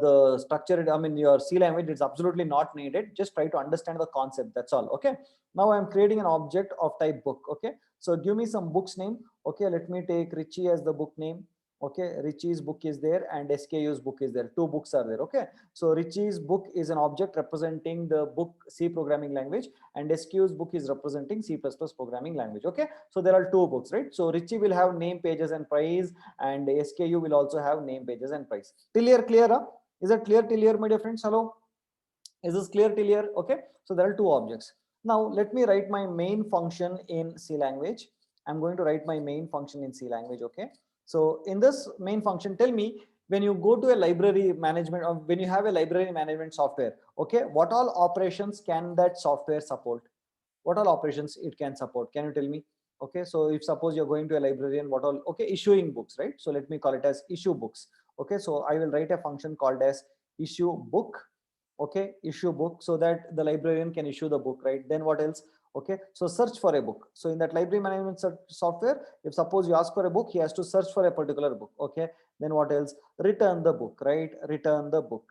the structure. I mean, your C language, it's absolutely not needed. Just try to understand the concept, that's all. Okay, now I'm creating an object of type book. Okay, so give me some book's name. Okay, let me take Richie as the book name. Okay, Richie's book is there and SKU's book is there. Two books are there. Okay, so Richie's book is an object representing the book C programming language, and SQ's book is representing C++ programming language. Okay, so there are two books, right? So Richie will have name, pages, and price, and SKU will also have name, pages, and price. Till here clear? Huh? Is that clear till here, my dear friends? Hello, is this clear till here? Okay, so there are two objects. Now let me write my main function in C language. I'm going to write my main function in C language. Okay, so in this main function, tell me, when you go to a library management, or when you have a library management software, okay, what all operations can that software support? What all operations it can support? Can you tell me? Okay, so if suppose you're going to a librarian, what all? Okay, issuing books, right? So let me call it as issue books. Okay, so I will write a function called as issue book. Okay, issue book, so that the librarian can issue the book, right? Then what else? Okay, so search for a book. So in that library management software, if suppose you ask for a book, he has to search for a particular book. Okay, then what else? Return the book, right? Return the book.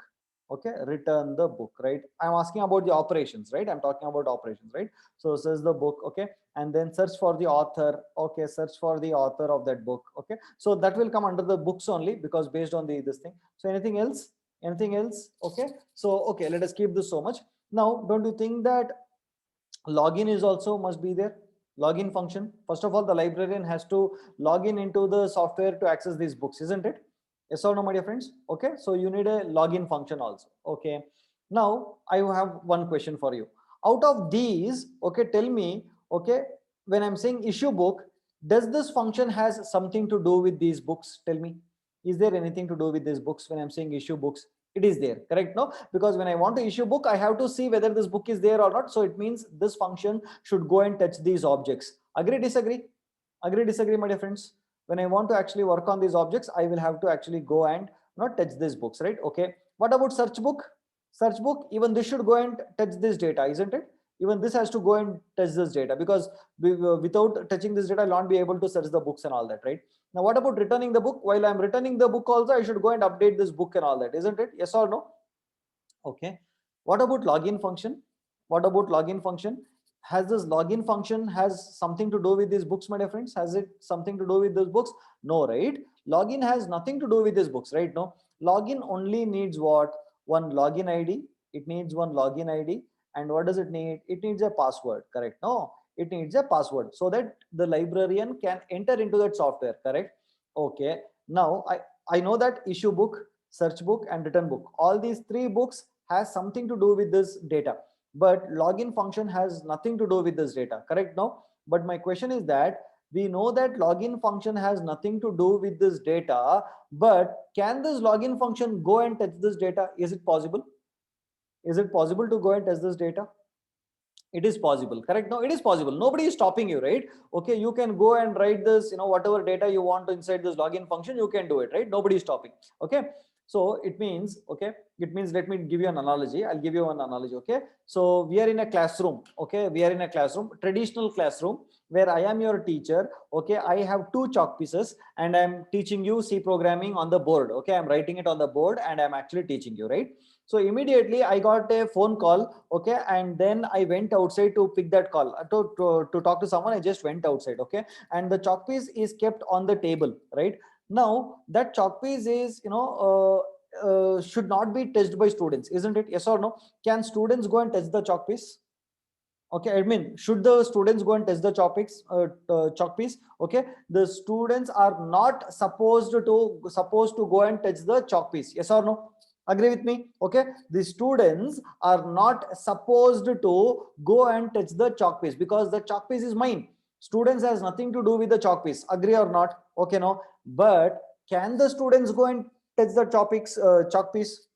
Okay, return the book, right? I'm asking about the operations, right? I'm talking about operations, right? So says the book. Okay, and then search for the author. Okay, search for the author of that book. Okay, so that will come under the books only, because based on this thing. So anything else? Anything else? Okay, so okay, let us keep this so much. Now, don't you think that login is also must be there? Login function. First of all, the librarian has to log in into the software to access these books, isn't it? Yes or no, my dear friends? Okay, so you need a login function also. Okay, now I have one question for you. Out of these, okay, tell me, okay, when I'm saying issue book, does this function has something to do with these books? Tell me, is there anything to do with these books when I'm saying issue books? It is there, correct? No, because when I want to issue book, I have to see whether this book is there or not. So it means this function should go and touch these objects. Agree, disagree? Agree, disagree, my dear friends? When I want to actually work on these objects, I will have to actually go and not touch these books, right? Okay, what about search book? Search book, even this should go and touch this data, isn't it? Even this has to go and touch this data, because without touching this data, I'll not be able to search the books and all that, right? Now, what about returning the book? While I'm returning the book also, I should go and update this book and all that, isn't it? Yes or no? Okay. What about login function? What about login function? Has this login function has something to do with these books, my dear friends? Has it something to do with those books? No, right? Login has nothing to do with these books, right? No. Login only needs what? One login ID. It needs one login ID. And what does it need? It needs a password, correct? No, it needs a password so that the librarian can enter into that software, correct? Okay. Now I know that issue book, search book, and return book, all these three books has something to do with this data, but login function has nothing to do with this data, correct? Now, but my question is that we know that login function has nothing to do with this data, but can this login function go and touch this data? Is it possible? Is it possible to go and test this data? It is possible, correct? No, it is possible. Nobody is stopping you, right? Okay, you can go and write this, whatever data you want to inside this login function, you can do it, right? Nobody is stopping. Okay, so it means, okay, it means, let me give you an analogy. I'll give you an analogy. Okay, so we are in a classroom. Okay, we are in a classroom, traditional classroom. where I am your teacher. Okay, I have two chalk pieces and I'm teaching you C programming on the board. Okay, I'm writing it on the board and I'm actually teaching you, right? So immediately I got a phone call. Okay, and then I went outside to pick that call to talk to someone. I just went outside. Okay, and the chalk piece is kept on the table, right? Now that chalk piece is, should not be touched by students, isn't it? Yes or no? Can students go and touch the chalk piece? Okay, admin, should the students go and touch the chalk piece? Okay, the students are not supposed to go and touch the chalk piece. Yes or no? Agree with me? Okay, the students are not supposed to go and touch the chalk piece because the chalk piece is mine. Students has nothing to do with the chalk piece. Agree or not? Okay, no. But can the students go and touch the chalk piece?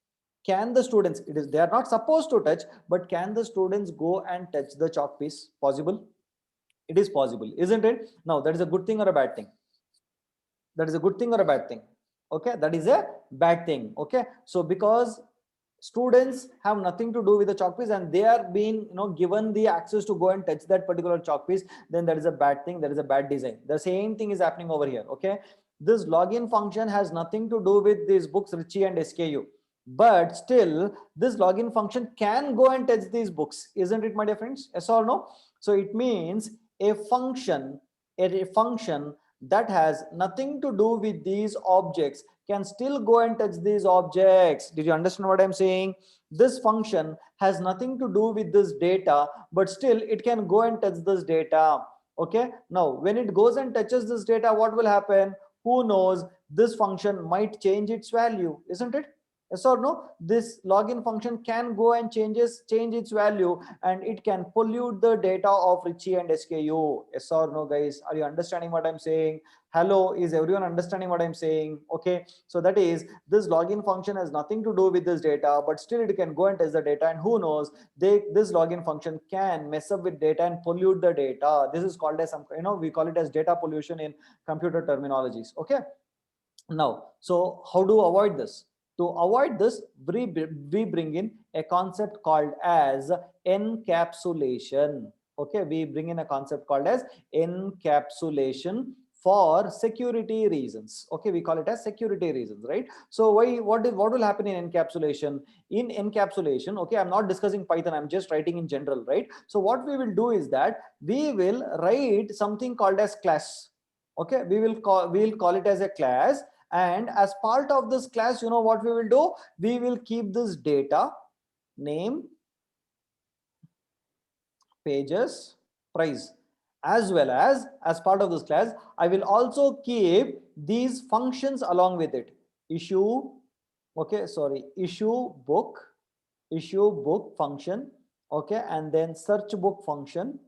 Can the students, they are not supposed to touch, but can the students go and touch the chalk piece? Possible? It is possible, isn't it? Now that is a good thing or a bad thing? That is a good thing or a bad thing? Okay, that is a bad thing. Okay, so because students have nothing to do with the chalk piece and they are being given the access to go and touch that particular chalk piece, then that is a bad thing. That is a bad design. The same thing is happening over here. Okay, this login function has nothing to do with these books Richie and SKU, but still this login function can go and touch these books, isn't it, my dear friends? Yes or no? So it means a function that has nothing to do with these objects can still go and touch these objects. Did you understand what I'm saying? This function has nothing to do with this data, but still it can go and touch this data. Okay, now when it goes and touches this data, what will happen? Who knows? This function might change its value, isn't it? Yes or no? This login function can go and change its value and it can pollute the data of Richie and SKU. Yes or no, guys? Are you understanding what I'm saying? Hello, is everyone understanding what I'm saying? Okay, so that is, this login function has nothing to do with this data, but still it can go and test the data, and who knows, this login function can mess up with data and pollute the data. This is called as we call it as data pollution in computer terminologies. Okay, now, so how to avoid this? To avoid this, we bring in a concept called as encapsulation. Okay, we bring in a concept called as encapsulation for security reasons. Okay, we call it as security reasons, right? So what will happen in encapsulation? In encapsulation, okay, I'm not discussing Python, I'm just writing in general, right? So what we will do is that we will write something called as class. Okay, we'll call it as a class, and as part of this class, what we will do? We will keep this data, name, pages, price, as well as part of this class, I will also keep these functions along with it. Issue book function. Okay, and then search book function,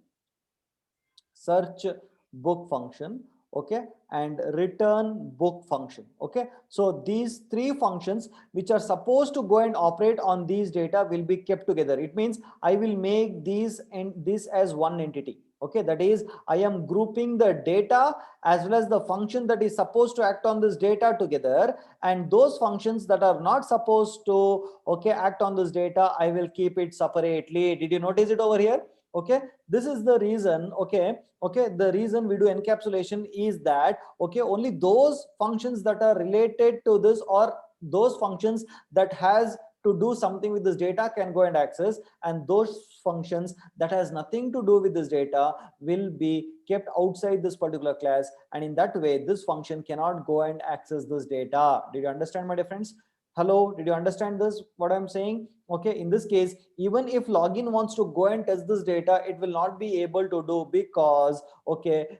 okay, and return book function. Okay, so these three functions which are supposed to go and operate on these data will be kept together. It means I will make these and this as one entity. Okay, that is, I am grouping the data as well as the function that is supposed to act on this data together, and those functions that are not supposed to act on this data, I will keep it separately. Did you notice it over here? Okay, this is the reason. Okay, the reason we do encapsulation is that only those functions that are related to this, or those functions that has to do something with this data, can go and access, and those functions that has nothing to do with this data will be kept outside this particular class, and in that way this function cannot go and access this data. Did you understand, my dear friends? Hello, did you understand this, what I'm saying? Okay, in this case, even if login wants to go and test this data, it will not be able to do, because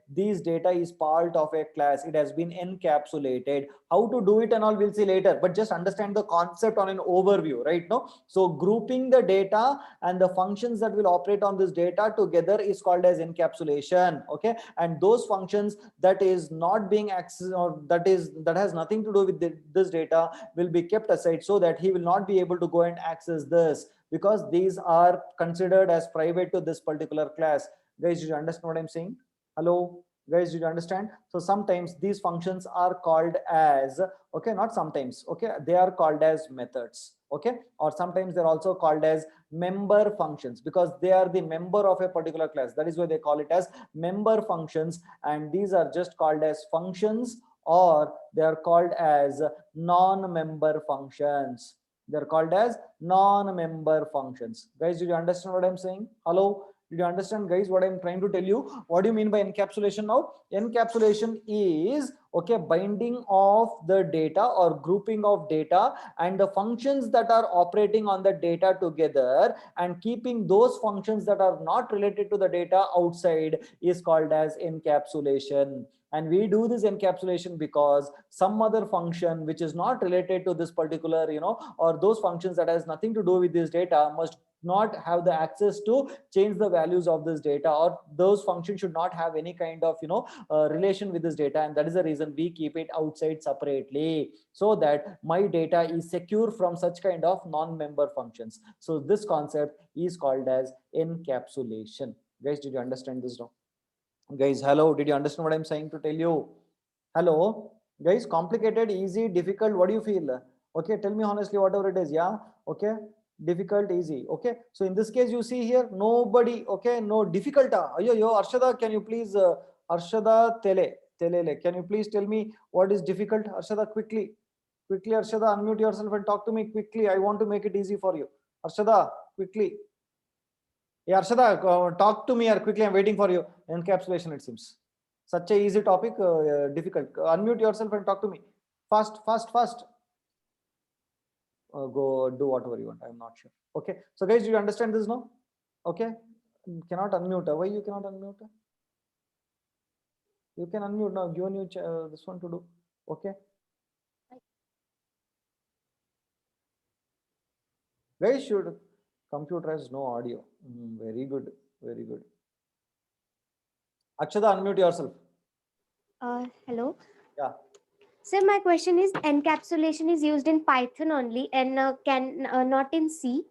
this data is part of a class. It has been encapsulated. How to do it and all we'll see later, but just understand the concept on an overview right now. So grouping the data and the functions that will operate on this data together is called as encapsulation. Okay, and those functions that is not being accessed, or that has nothing to do with this data, will be kept aside, so that he will not be able to go and access this, because these are considered as private to this particular class. Guys, did you understand what I'm saying? Hello, guys, did you understand? So sometimes these functions are called as, not sometimes, they are called as methods, or sometimes they're also called as member functions, because they are the member of a particular class. That is why they call it as member functions, and these are just called as functions, or they are called as non-member functions. They're called as non-member functions. Guys, did you understand what I'm saying? Hello? Did you understand, guys, what I'm trying to tell you? What do you mean by encapsulation now? Encapsulation is, okay, binding of the data or grouping of data and the functions that are operating on the data together, and keeping those functions that are not related to the data outside is called as encapsulation. And we do this encapsulation because some other function which is not related to this particular, or those functions that has nothing to do with this data must not have the access to change the values of this data, or those functions should not have any kind of relation with this data, and that is the reason we keep it outside separately, so that my data is secure from such kind of non-member functions. So this concept is called as encapsulation. Guys, did you understand this now? Guys, hello, did you understand what I'm saying to tell you? Hello guys, complicated, easy, difficult, what do you feel? Okay, tell me honestly, whatever it is. Yeah, okay, difficult, easy. Okay, so in this case you see here nobody, okay, no difficult. Yo Arshada, can you please Arshada Telele, can you please tell me what is difficult? Arshada, quickly Arshada, unmute yourself and talk to me quickly. I want to make it easy for you. Arshada, quickly. Yeah, Arshada, talk to me quickly. I'm waiting for you. Encapsulation, it seems such a easy topic, difficult. Unmute yourself and talk to me. Fast. Go do whatever you want. I'm not sure. Okay. So guys, do you understand this now? Okay. Cannot unmute. Why you cannot unmute? You can unmute now. Given you this one to do. Okay. Guys, should computer has no audio. Very good. Very good. Akshada, unmute yourself. Hello. Yeah. So my question is, encapsulation is used in Python only and not in C.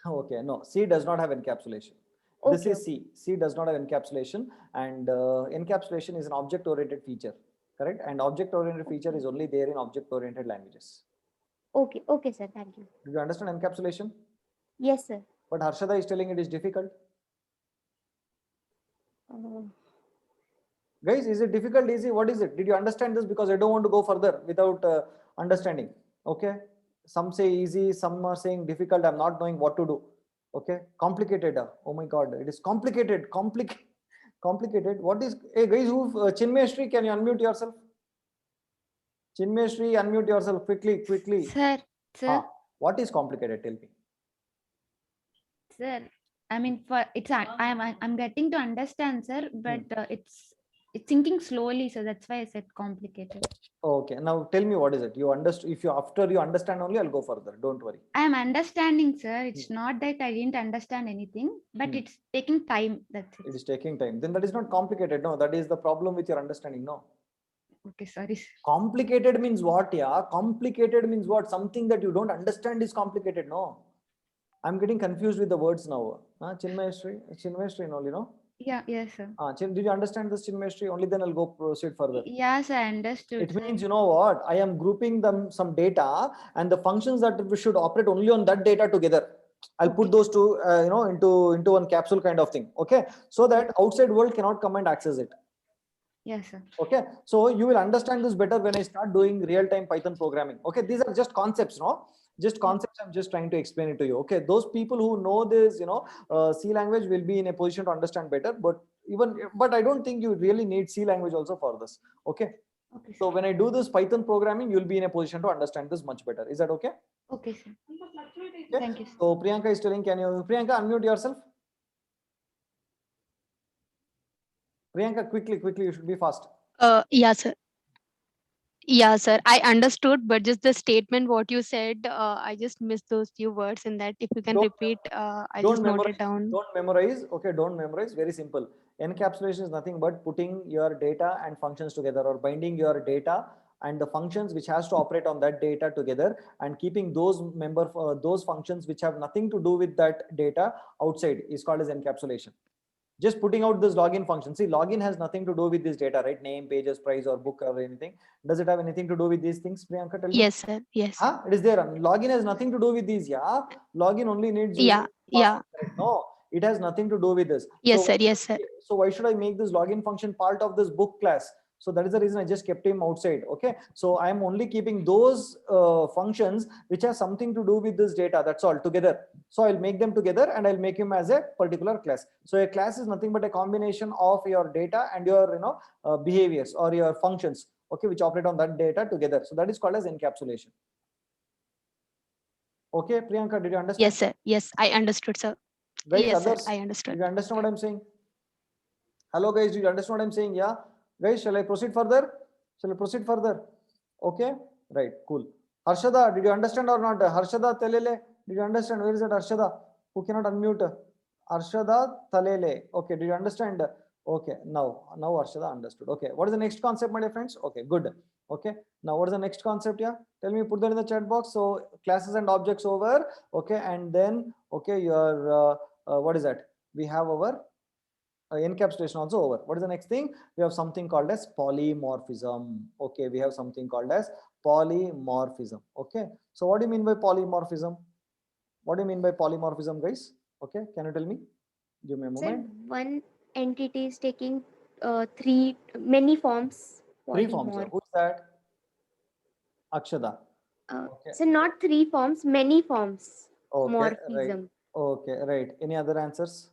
Okay, no, C does not have encapsulation. Okay. This is C. C does not have encapsulation, and encapsulation is an object-oriented feature, correct? And object-oriented feature is only there in object-oriented languages. Okay, okay, sir. Thank you. Do you understand encapsulation? Yes, sir. But Harshada is telling it is difficult. Guys, is it difficult, easy? What is it? Did you understand this? Because I don't want to go further without understanding. Okay. Some say easy, some are saying difficult. I'm not knowing what to do. Okay. Complicated. Oh my God. It is complicated. Complicated. What is, hey guys, who, Chinmay, can you unmute yourself? Chinmay, unmute yourself quickly. Sir. What is complicated? Tell me. Sir, I mean, I'm getting to understand, sir, but it's thinking slowly, so that's why I said complicated. Okay, now tell me what is it? You understand? If you after you understand only, I'll go further. Don't worry. I am understanding, sir. It's not that I didn't understand anything, but it's taking time. That's it. It is taking time. Then that is not complicated. No, that is the problem with your understanding. No. Okay, sorry. Complicated means what? Yeah, complicated means what? Something that you don't understand is complicated. No. I'm getting confused with the words now. Chinmay, only, no? Yeah, yes, sir. Did you understand this, Chinmay? Only then I'll go proceed further. Yes, I understood. It means, you know what? I am grouping them some data and the functions that we should operate only on that data together. I'll put those two, into one capsule kind of thing. Okay, so that outside world cannot come and access it. Yes, sir. Okay, so you will understand this better when I start doing real-time Python programming. Okay, these are just concepts, no? Just concepts. I'm just trying to explain it to you. Okay, those people who know this, C language will be in a position to understand better. But I don't think you really need C language also for this. Okay. Okay. So when I do this Python programming, you'll be in a position to understand this much better. Is that okay? Okay, sir. Okay. Thank you, sir. So Priyanka is telling, Priyanka, unmute yourself. Priyanka, quickly, you should be fast. Yeah, sir. I understood, but just the statement, what you said, I just missed those few words in that. If you can repeat, I'll just note it down. Don't memorize. Okay, don't memorize. Very simple. Encapsulation is nothing but putting your data and functions together, or binding your data and the functions which has to operate on that data together, and keeping those those functions which have nothing to do with that data outside is called as encapsulation. Just putting out this login function. See, login has nothing to do with this data, right? Name, pages, price, or book, or anything. Does it have anything to do with these things, Priyanka? Tell me. Yes, sir. Yes. Huh? It is there. Login has nothing to do with these. Yeah. Login only needs. Yeah. Yeah. No, it has nothing to do with this. Yes, So sir. Yes, sir. So why should I make this login function part of this book class? So that is the reason I just kept him outside. Okay. So I'm only keeping those functions which have something to do with this data. That's all together. So I'll make them together and I'll make him as a particular class. So a class is nothing but a combination of your data and your behaviors or your functions. Okay, which operate on that data together. So that is called as encapsulation. Okay, Priyanka, did you understand? Yes, sir. Yes, I understood, sir. Guys, Yes, sir. others, I understood. did you understand what I'm saying? Hello, guys. Do you understand what I'm saying? Yeah. Guys, shall I proceed further? Shall I proceed further? Okay. Right. Cool. Harshada, did you understand or not? Harshada Talele, did you understand? Where is that Harshada? Who cannot unmute? Harshada Talele. Okay. Did you understand? Okay. Now Harshada understood. Okay. What is the next concept, my dear friends? Okay. Good. Okay. Now what is the next concept? Yeah. Tell me. Put that in the chat box. So classes and objects over. Okay. And then okay, your what is that? We have our encapsulation also over. What is the next thing? We have something called as polymorphism. Okay, we have something called as polymorphism. Okay, so what do you mean by polymorphism? What do you mean by polymorphism, guys? Okay, can you tell me? Give me a Sir, moment. one entity is taking many forms. Three forms. Polymorph. Who is that? Akshada. Okay. So not three forms, many forms. Okay, right. Morphism. Okay, right. Any other answers?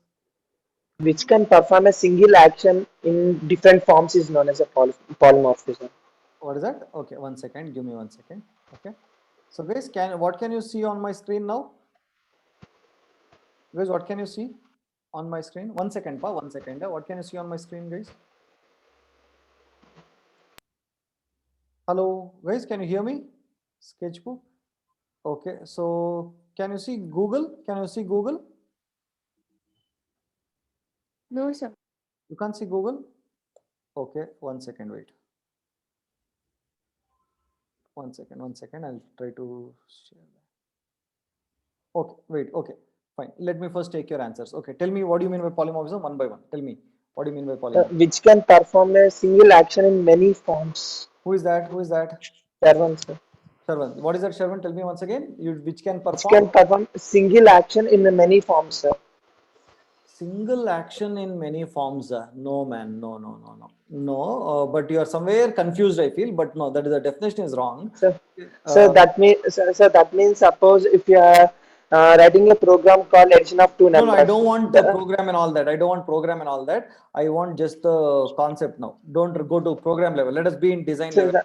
Which can perform a single action in different forms is known as a polymorphism. What is that? Okay, 1 second. Give me 1 second. Okay. So guys, what can you see on my screen now? Guys, what can you see on my screen? 1 second, pa. 1 second. What can you see on my screen, guys? Hello, guys. Can you hear me? Sketchbook. Okay. So can you see Google? Can you see Google? No, sir. You can't see Google? Okay, 1 second, wait. 1 second, I'll try to share that. Okay, wait, okay, fine. Let me first take your answers. Okay, tell me what do you mean by polymorphism one by one. Tell me, what do you mean by polymorphism? Which can perform a single action in many forms. Who is that? Who is that? Sharvan, sir. Sharvan. What is that, Sharvan? Tell me once again. Which can perform? Which can perform single action in many forms, sir. Single action in many forms. No, man. No. But you are somewhere confused, I feel. But no, that is the definition is wrong. So that means suppose if you are writing a program called addition of two numbers. No, I don't want the program and all that. I don't want program and all that. I want just the concept now. Don't go to program level. Let us be in design level.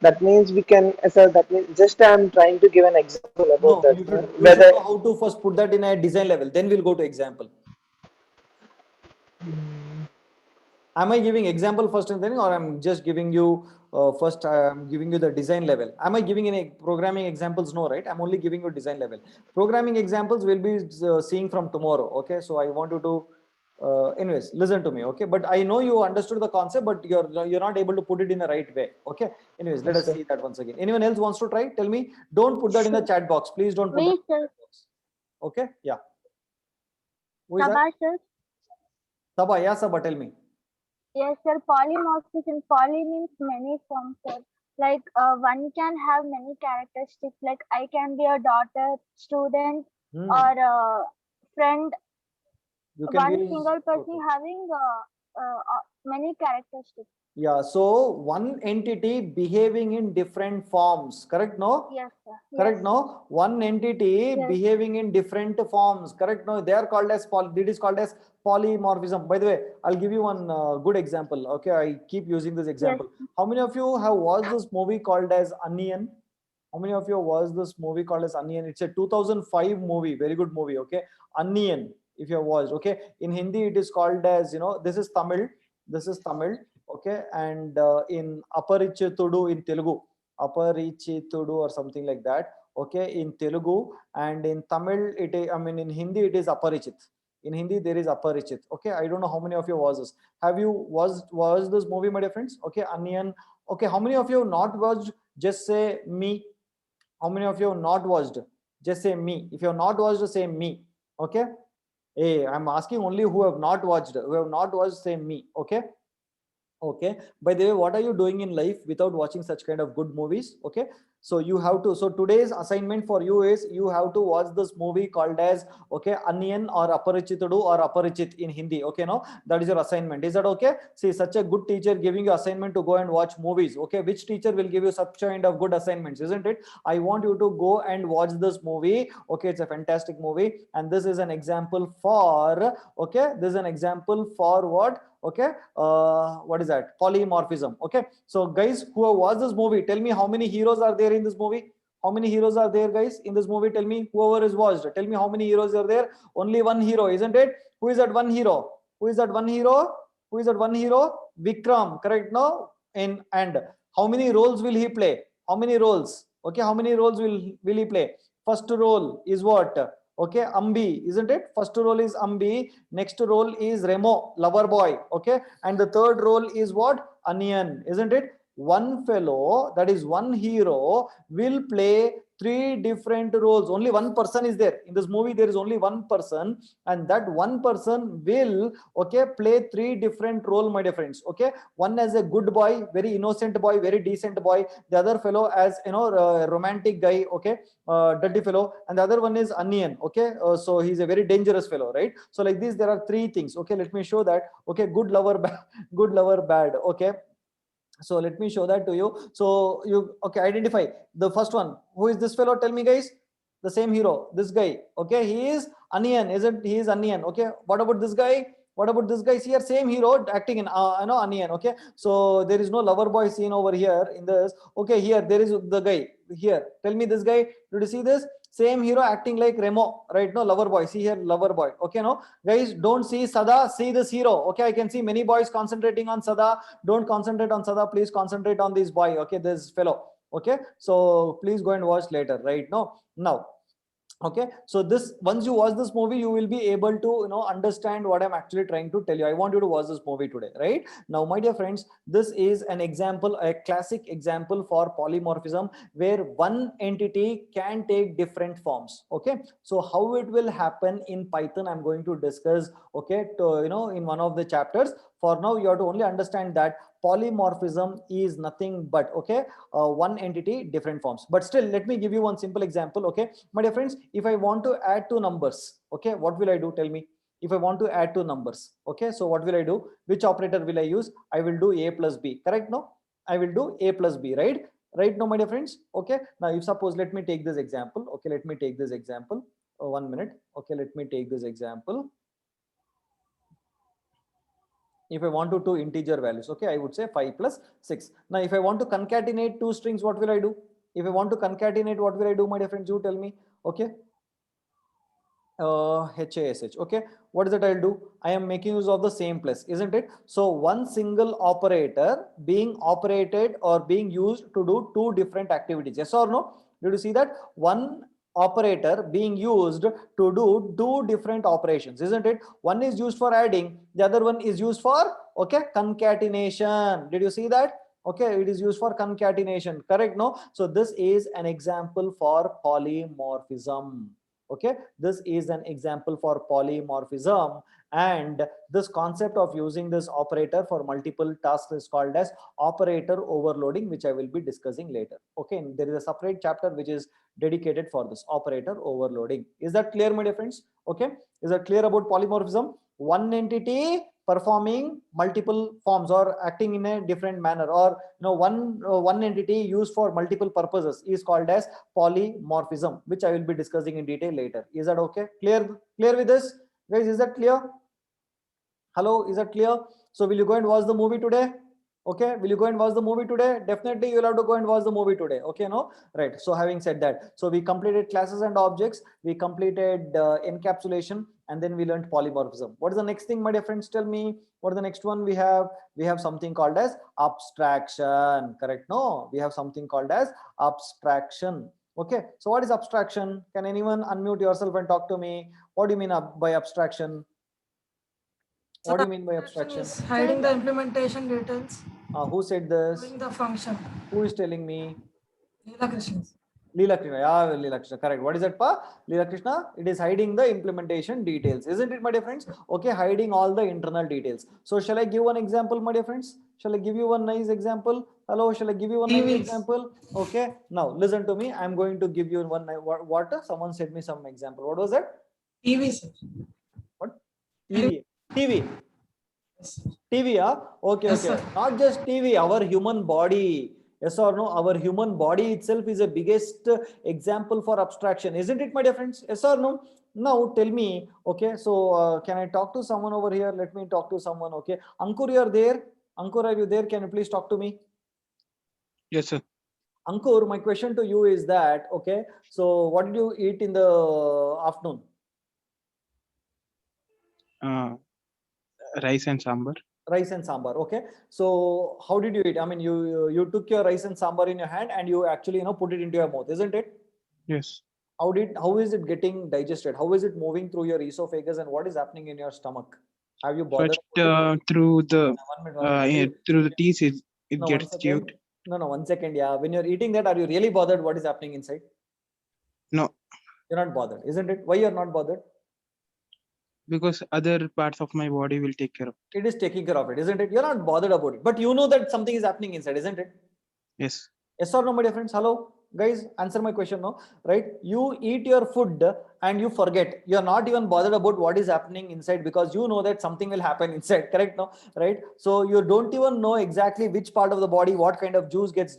That means we can. So that means just I am trying to give an example about that. You should know how to first put that in a design level. Then we'll go to example. Am I giving example first and then, or I'm just giving you first? I'm giving you the design level. Am I giving any programming examples? No, right? I'm only giving you design level. Programming examples we'll be seeing from tomorrow. Okay, so I want you to. Anyways, listen to me, okay? But I know you understood the concept, but you're not able to put it in the right way, okay? Anyways, let us see that once again. Anyone else wants to try? Tell me. Don't put that in the chat box, please. Don't put that in the chat box. Okay, yeah. Who is that? Sir. Sabha, yeah, Sabha, tell me. Yes, sir. Polymorphism. Poly means many forms, sir. Like one can have many characteristics. Like I can be a daughter, student, or a friend. One single person having many characteristics. Yeah, so one entity behaving in different forms, correct? No? Yes, sir. Correct? Yes. No? One entity behaving in different forms, correct? No? They are called as it is called as polymorphism. By the way, I'll give you one good example. Okay, I keep using this example. Yes. How many of you have watched this movie called as Onion? How many of you have watched this movie called as Onion? It's a 2005 movie, very good movie. Okay, Onion. If you have watched, okay, in Hindi it is called as, this is Tamil, okay, and in Aparichitudu in Telugu, Aparichitudu or something like that, okay, in Telugu, and in Tamil in Hindi it is Aparichit. In Hindi there is Aparichit. Okay, I don't know how many of you watched this. Have you watched this movie, my dear friends? Okay, Onion. Okay, how many of you have not watched? Just say me. How many of you have not watched? Just say me. If you have not watched, say me. Okay. Hey, I'm asking only who have not watched. Who have not watched, say me. Okay. Okay. By the way, what are you doing in life without watching such kind of good movies? Okay. So you have to. So today's assignment for you is you have to watch this movie called as, okay, Onion or Aparichitudu or Aparichit in Hindi. Okay, no, that is your assignment. Is that okay? See, such a good teacher giving you assignment to go and watch movies. Okay, which teacher will give you such kind of good assignments, isn't it? I want you to go and watch this movie. Okay, it's a fantastic movie, and this is an example for. Okay, this is an example for what? Okay, what is that? Polymorphism. Okay, so guys who have watched this movie, tell me how many heroes are there in this movie. How many heroes are there, guys, in this movie? Tell me, whoever is watched, tell me how many heroes are there. Only one hero, isn't it? Who is that one hero? Who is that one hero? Who is that one hero? Vikram, correct? No. And how many roles will he play? How many roles? Okay, how many roles will he play? First role is what? Okay, Ambi, isn't it? First role is Ambi. Next role is Remo, lover boy. Okay, and the third role is what? Onion, isn't it? One fellow, that is one hero, will play three different roles. Only one person is there in this movie. There is only one person, and that one person will, okay, play three different role, my dear friends. Okay, one as a good boy, very innocent boy, very decent boy. The other fellow as, you know, romantic guy. Okay, dirty fellow. And the other one is Onion. Okay, so he's a very dangerous fellow, right? So like this, there are three things. Okay, let me show that. Okay, good lover, good lover, bad. Okay, so let me show that to you. So you, okay, identify the first one. Who is this fellow? Tell me, guys. The same hero, this guy. Okay, he is Onion, isn't he? Is Onion. Okay, what about this guy? What about this guy here? Same hero acting in Onion. Okay, so there is no lover boy scene over here in this. Okay, here there is the guy here. Tell me, this guy, did you see this? Same hero acting like Remo, right? No, lover boy. See here, lover boy. Okay, no, guys, don't see Sada, see this hero. Okay, I can see many boys concentrating on Sada. Don't concentrate on Sada, please concentrate on this boy. Okay, this fellow. Okay, so please go and watch later, right? No, now. Okay, so this, once you watch this movie, you will be able to, you know, understand what I'm actually trying to tell you. I want you to watch this movie today, right? Now, my dear friends, this is an example, a classic example for polymorphism, where one entity can take different forms. Okay, so how it will happen in Python, I'm going to discuss, okay, to, you know, in one of the chapters. For now, you have to only understand that polymorphism is nothing but, okay, one entity, different forms. But still, let me give you one simple example. Okay, my dear friends, if I want to add two numbers, okay, what will I do? Tell me. If I want to add two numbers, okay, so what will I do? Which operator will I use? I will do a plus b, correct? No, I will do a plus b, right? Right now, my dear friends. Okay, now if suppose, let me take this example. Okay, let me take this example. 1 minute. Okay, let me take this example. If I want to two integer values, okay, I would say 5 plus 6. Now, if I want to concatenate two strings, what will I do? If I want to concatenate, what will I do, my dear friends? You tell me. Okay, HASH. Okay, what is it I'll do? I am making use of the same plus, isn't it? So one single operator being operated or being used to do two different activities. Yes or no? Did you see that? One operator being used to do two different operations, isn't it? One is used for adding, the other one is used for, okay, concatenation. Did you see that? Okay, it is used for concatenation, correct? No, so this is an example for polymorphism. Okay, this is an example for polymorphism, and this concept of using this operator for multiple tasks is called as operator overloading, which I will be discussing later. Okay, and there is a separate chapter which is dedicated for this operator overloading. Is that clear, my dear friends? Okay, is that clear about polymorphism? One entity performing multiple forms or acting in a different manner, or one entity used for multiple purposes is called as polymorphism, which I will be discussing in detail later. Is that okay? Clear with this, guys? Is that clear? Hello, is that clear? So will you go and watch the movie today? Okay, will you go and watch the movie today? Definitely you will have to go and watch the movie today. Okay, no, right? So having said that, so we completed classes and objects, we completed encapsulation, and then we learned polymorphism. What is the next thing, my dear friends? Tell me. What is the next one we have? We have something called as abstraction, correct? No, we have something called as abstraction. Okay, so what is abstraction? Can anyone unmute yourself and talk to me? What do you mean by abstraction? What do you mean by abstraction? Hiding the implementation details. Who said this? Doing the function. Who is telling me? Neela Krishnan. Leela Krishna, yeah, Leela Krishna, correct. What is that, pa? Leela Krishna, it is hiding the implementation details, isn't it, my dear friends? Okay, hiding all the internal details. So shall I give one example, my dear friends? Shall I give you one nice example? Hello, shall I give you one nice example? Okay, now listen to me. I'm going to give you one. What? Someone said me some example. What was that? TV, sir. What? TV. TV. TV, okay, Yes, okay. sir. Not just TV, our human body. Yes or no? Our human body itself is the biggest example for abstraction, isn't it, my dear friends? Yes or no? Now tell me, okay, so can I talk to someone over here? Let me talk to someone, okay. Ankur, you are there? Ankur, are you there? Can you please talk to me? Yes, sir. Ankur, my question to you is that, okay, so what did you eat in the afternoon? Rice and sambar. Rice and sambar. Okay, so how did you eat? I mean, you took your rice and sambar in your hand and you actually put it into your mouth, isn't it? Yes. How is it getting digested? How is it moving through your esophagus and what is happening in your stomach? Have you bothered? First, through the through the teeth, it No, gets 1 second. chewed. No, 1 second. Yeah, when you're eating that, are you really bothered? What is happening inside? No. You're not bothered, isn't it? Why you're not bothered? Because other parts of my body will take care of it. It is taking care of it, isn't it? You're not bothered about it, but you know that something is happening inside, isn't it? Yes. Yes or no, my dear friends? Hello, guys, answer my question now, right? You eat your food and you forget. You're not even bothered about what is happening inside because you know that something will happen inside, correct? No, right? So you don't even know exactly which part of the body, what kind of juice gets,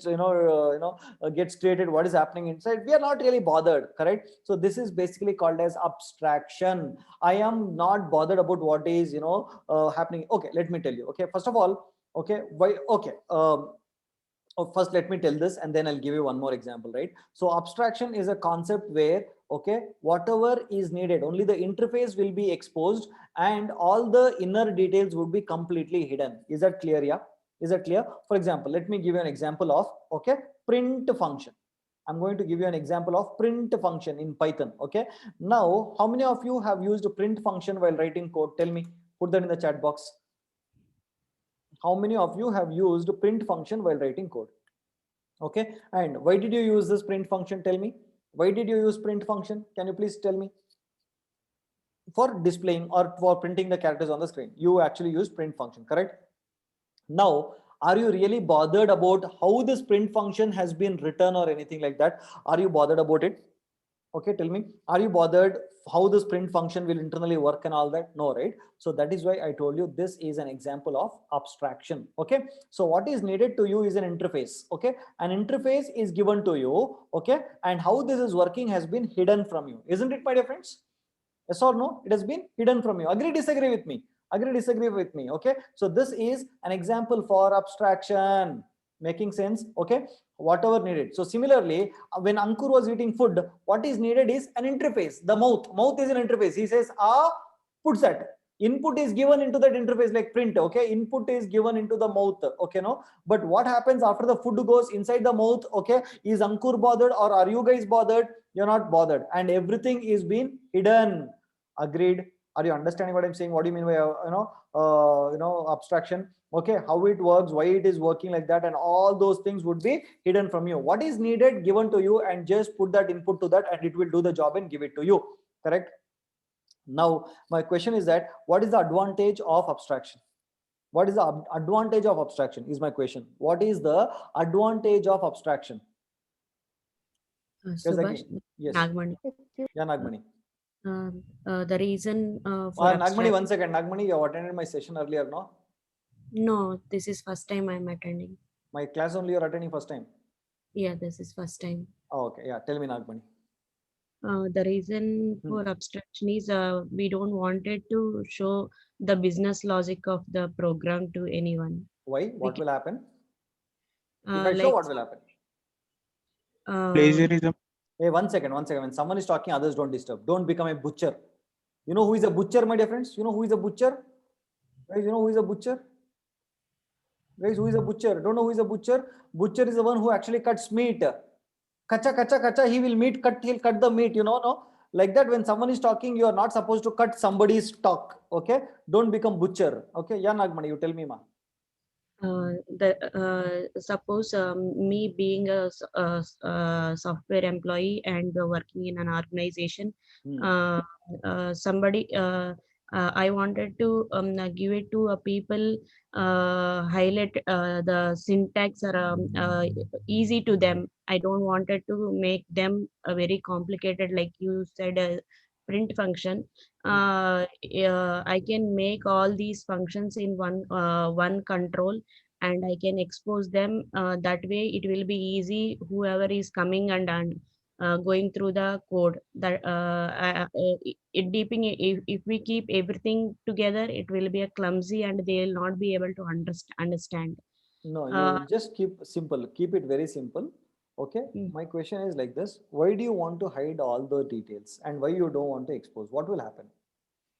gets created, what is happening inside. We are not really bothered, correct? So this is basically called as abstraction. I am not bothered about what is, happening. Okay, let me tell you. Okay, first of all, okay, why? Okay. First let me tell this and then I'll give you one more example, right? So abstraction is a concept where, okay, whatever is needed, only the interface will be exposed and all the inner details would be completely hidden. Is that clear? Yeah, is that clear? For example, let me give you an example of, okay, print function. I'm going to give you an example of print function in Python. Okay, now how many of you have used a print function while writing code? Tell me, put that in the chat box. How many of you have used print function while writing code? Okay, and why did you use this print function? Tell me, why did you use print function? Can you please tell me? For displaying or for printing the characters on the screen, you actually use print function, correct? Now, are you really bothered about how this print function has been written or anything like that? Are you bothered about it? Okay, tell me, are you bothered how this print function will internally work and all that? No, right? So that is why I told you this is an example of abstraction. Okay, so what is needed to you is an interface. Okay, an interface is given to you. Okay, and how this is working has been hidden from you, isn't it, my dear friends? Yes or no? It has been hidden from you. Agree, disagree with me? Agree, disagree with me? Okay, so this is an example for abstraction. Making sense? Okay, whatever needed. So similarly, when Ankur was eating food, what is needed is an interface. The mouth is an interface. He says put that input is given into that interface like print. Okay, input is given into the mouth. Okay, no, but what happens after the food goes inside the mouth? Okay, is Ankur bothered or are you guys bothered? You're not bothered, and everything is being hidden. Agreed? Are you understanding what I'm saying? What do you mean by abstraction? Okay, how it works, why it is working like that, and all those things would be hidden from you. What is needed given to you, and just put that input to that and it will do the job and give it to you, correct? Now my question is that what is the advantage of abstraction? What is the advantage of abstraction is my question. What is the advantage of abstraction? Subhash, yes. Nagmani. Yeah, Nagmani. The reason for Nagmani, 1 second. Nagmani, you have attended my session earlier, no? No, this is first time I'm attending. My class only you're attending first time? Yeah, this is first time. Oh, okay. Yeah, tell me, Nagmani. The reason for abstraction is we don't wanted to show the business logic of the program to anyone. Why? What will happen? If I show, what will happen? Plagiarism. Hey, 1 second. When someone is talking, others don't disturb. Don't become a butcher. You know who is a butcher, my dear friends? You know who is a butcher? Guys, you know who is a butcher? Guys, who is a butcher? Don't know who is a butcher? Butcher is the one who actually cuts meat. Kacha, he will he'll cut the meat, no? Like that, when someone is talking, you are not supposed to cut somebody's talk. Okay? Don't become butcher. Okay? Yeah, Nagmani, you tell me, ma. Suppose me being a software employee and working in an organization, somebody I wanted to give it to a people, highlight the syntax are easy to them. I don't wanted to make them very complicated, like you said, print function. I can make all these functions in one control, and I can expose them. That way it will be easy whoever is coming and going through the code. That it deeping, if we keep everything together, it will be a clumsy and they will not be able to understand. No, you just keep simple. Keep it very simple. Okay. My question is like this: why do you want to hide all the details, and why you don't want to expose? What will happen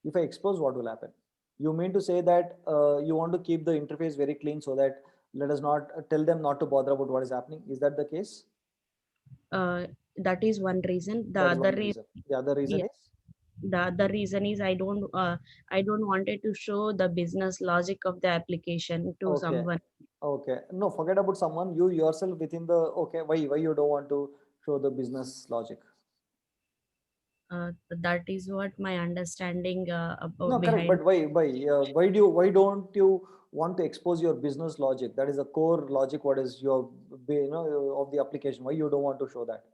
if I expose? What will happen? You mean to say that you want to keep the interface very clean so that let us not tell them not to bother about what is happening? Is that the case? That is one reason. The That is other one reason. The other reason yeah, is? the other reason is I don't wanted to show the business logic of the application to Okay. someone. Okay. No, forget about someone. You yourself within the, okay, why you don't want to show the business logic? That is what my understanding No, correct. behind. But why don't you want to expose your business logic? That is a core logic. What is your, of the application? Why you don't want to show that?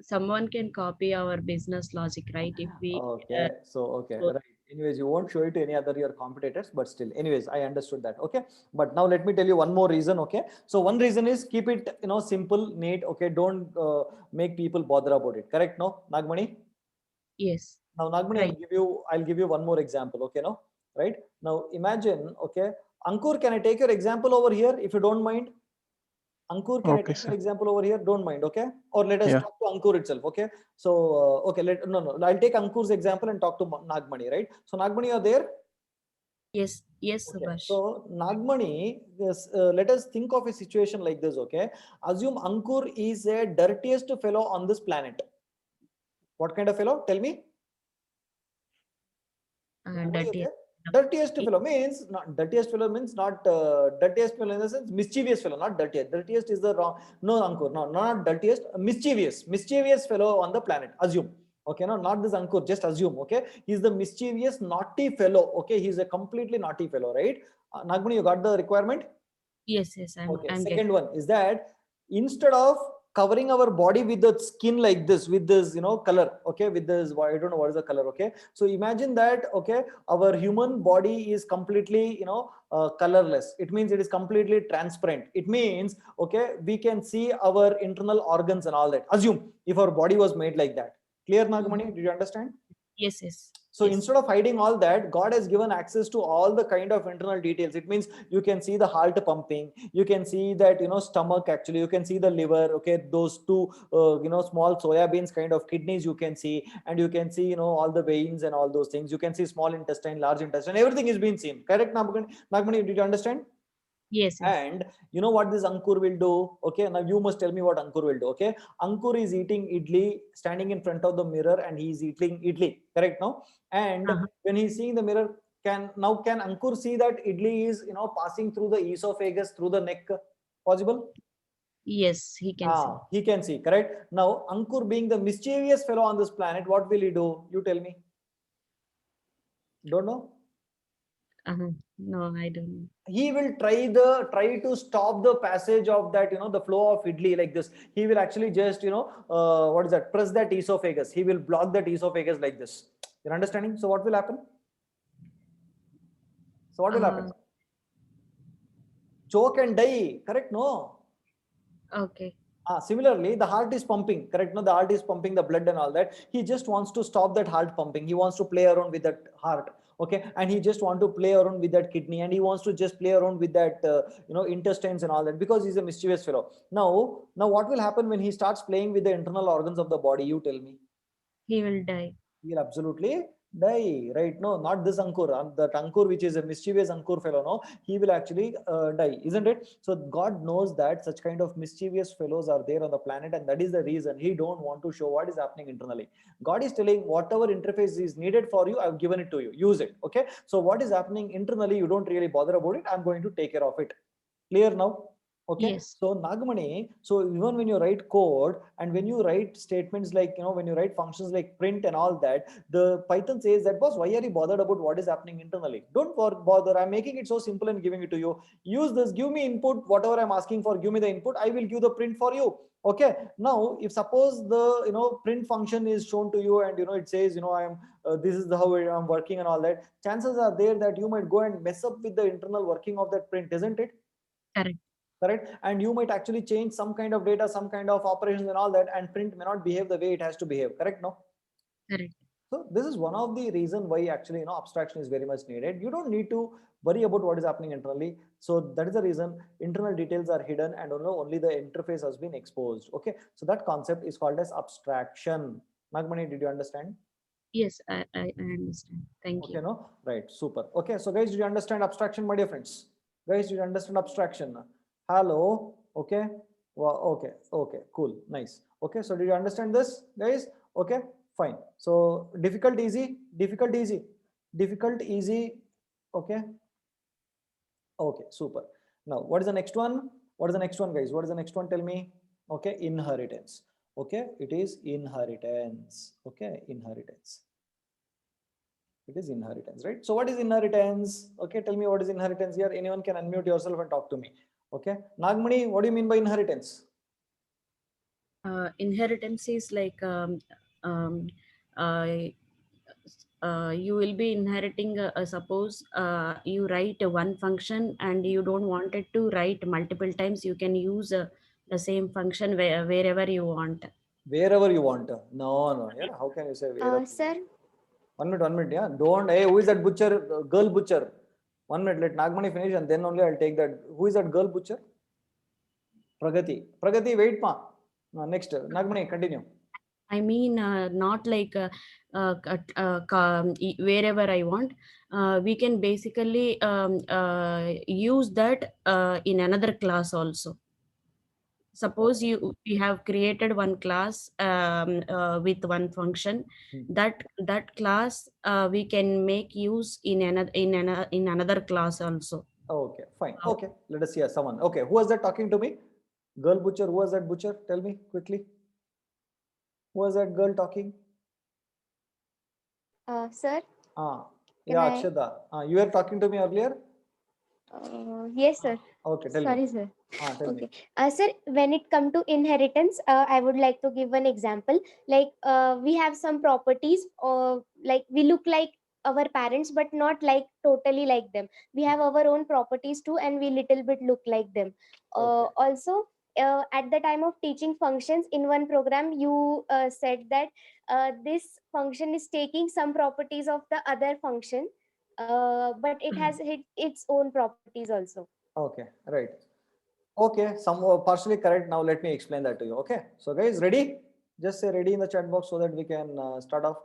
Someone can copy our business logic, right? If we Okay. So, okay. so- Right. Anyways, you won't show it to any other your competitors, but still, anyways, I understood that. Okay. But now let me tell you one more reason. Okay. So one reason is keep it, simple, neat. Okay. Don't make people bother about it. Correct? No, Nagmani? yes. Now, Nagmani, Right. I'll give you one more example. Okay. No, right? Now imagine, okay. Ankur, can I take your example over here if you don't mind? Ankur, can I Okay, take your sir. example over here? Don't mind, okay? Or let us Yeah. talk to Ankur itself, okay? So, okay, no, I'll take Ankur's example and talk to Nagmani, right? So, Nagmani, you're there? Yes, yes, Okay. Subhash. So, Nagmani, yes, let us think of a situation like this, okay? Assume Ankur is a dirtiest fellow on this planet. What kind of fellow? Tell me. Nagmani, you Dirty. there? Dirtiest fellow means not dirtiest fellow means not dirtiest fellow in the sense mischievous fellow, not dirtiest. Dirtiest is the wrong. No, Ankur, no, not dirtiest. Mischievous fellow on the planet. Assume. Okay, no, not this Ankur. Just assume. Okay, he's the mischievous, naughty fellow. Okay, he's a completely naughty fellow, right? Nagmani, you got the requirement? Yes, I'm Okay. getting. Second one is that instead of covering our body with the skin like this, with this, color, okay, with this, I don't know what is the color, okay. So imagine that, okay, our human body is completely, colorless. It means it is completely transparent. It means, okay, we can see our internal organs and all that. Assume if our body was made like that. Clear, Nagmani? Did you understand? Yes. So instead of hiding all that, God has given access to all the kind of internal details. It means you can see the heart pumping, you can see that, stomach, actually, you can see the liver, okay, those two, small soya beans kind of kidneys you can see, and you can see, all the veins and all those things. You can see small intestine, large intestine, everything is being seen. Correct, Nagmani? Did you understand? Yes. And you know what this Ankur will do? Okay, now you must tell me what Ankur will do. Okay, Ankur is eating idli, standing in front of the mirror, and he is eating idli. Correct, no? And when he's seeing the mirror, can Ankur see that idli is passing through the esophagus, through the neck? Possible? Yes, he can see. He can see. Correct. Now Ankur, being the mischievous fellow on this planet, what will he do? You tell me. Don't know. No, I don't. He will try to stop the passage of that, the flow of idli like this. He will actually just, what is that? Press that esophagus. He will block that esophagus like this. You're understanding? So what will happen? Choke and die. Correct? No. Okay. Similarly, the heart is pumping. Correct? No, the heart is pumping the blood and all that. He just wants to stop that heart pumping. He wants to play around with that heart. Okay, and he just want to play around with that kidney, and he wants to just play around with that intestines and all that, because he's a mischievous fellow. Now what will happen when he starts playing with the internal organs of the body? You tell me. He will die. He will absolutely die, right? No, not this Ankur. That Ankur, which is a mischievous Ankur fellow, no, he will actually die, isn't it? So God knows that such kind of mischievous fellows are there on the planet, and that is the reason he don't want to show what is happening internally. God is telling whatever interface is needed for you, I've given it to you. Use it. Okay. So what is happening internally, you don't really bother about it. I'm going to take care of it. Clear now? Okay. Yes. So Nagamani, so even when you write code and when you write statements like, when you write functions like print and all that, the Python says that, boss, why are you bothered about what is happening internally? Don't bother. I'm making it so simple and giving it to you. Use this, give me input, whatever I'm asking for, give me the input. I will give the print for you. Okay. Now, if suppose the, print function is shown to you and, it says, this is how I'm working and all that, chances are there that you might go and mess up with the internal working of that print, isn't it? Correct. And you might actually change some kind of data, some kind of operations and all that, and print may not behave the way it has to behave. Correct? No? Correct. So this is one of the reason why actually, abstraction is very much needed. You don't need to worry about what is happening internally. So that is the reason internal details are hidden and only the interface has been exposed. Okay. So that concept is called as abstraction. Nagamani, did you understand? Yes, I understand. Thank you. Okay, no? Right. Super. Okay. So guys, did you understand abstraction, my dear friends? Guys, did you understand abstraction? Hello. Okay. Wow. Okay. Cool. Nice. Okay. So did you understand this, guys? Okay. Fine. So difficult, easy. Okay. Okay. Super. Now, what is the next one? Guys? What is the next one? Tell me. Okay. Inheritance. Okay. It is inheritance. Okay. Inheritance. It is inheritance, right? So what is inheritance? Okay. Tell me what is inheritance here. Anyone can unmute yourself and talk to me. Okay. Nagamani, what do you mean by inheritance? Inheritance is like you will be inheriting, suppose you write one function and you don't want it to write multiple times, you can use the same function wherever you want. Wherever you want. No. Yeah. How can you say wherever? Sir. 1 minute. Yeah. Don't. Hey, who is that butcher? Girl butcher. 1 minute. Let Nagamani finish and then only I'll take that. Who is that girl butcher? Pragati, wait, ma. Next, Nagamani, continue. I mean, not like wherever I want. We can basically use that in another class also. Suppose we have created one class with one function. That class we can make use in another class also. Okay, fine. Okay, let us hear someone. Okay, who was that talking to me? Girl butcher. Who was that butcher? Tell me quickly. Who was that girl talking? Sir. Yeah, Akshada. You were talking to me earlier. Yes, sir. Okay, tell Sorry, me. sir. Tell me. Sir, when it comes to inheritance, I would like to give one example. Like we have some properties, or like we look like our parents, but not like totally like them. We have our own properties too, and we little bit look like them. Also, at the time of teaching functions in one program, you said that this function is taking some properties of the other function, but it has its own properties also. Okay, right. Okay, some partially correct. Now let me explain that to you. Okay, so guys, ready? Just say ready in the chat box so that we can start off.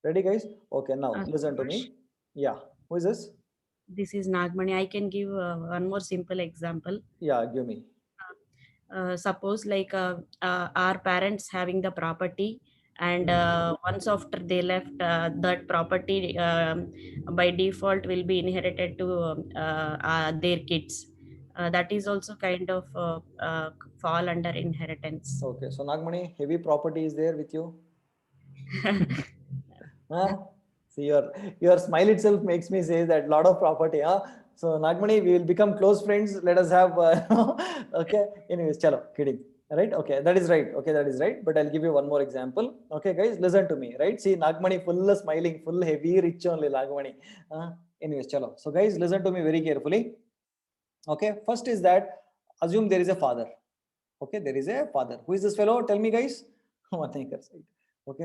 Ready, guys? Okay, now listen to me. Yeah, who is this? This is Nagamani. I can give one more simple example. Yeah, give me. Suppose like our parents having the property, and once after they left, that property by default will be inherited to their kids. That is also kind of fall under inheritance. Okay, so Nagamani, heavy property is there with you? See, your smile itself makes me say that lot of property. So Nagamani, we will become close friends. Let us have okay. Anyways, chalo, kidding. Right? Okay, that is right. Okay, that is right. But I'll give you one more example. Okay, guys, listen to me. Right? See, Nagamani full smiling, full heavy, rich only Nagamani. Anyways, chalo. So guys, listen to me very carefully. Okay, first is that assume there is a father. Okay, there is a father. Who is this fellow? Tell me, guys. Okay,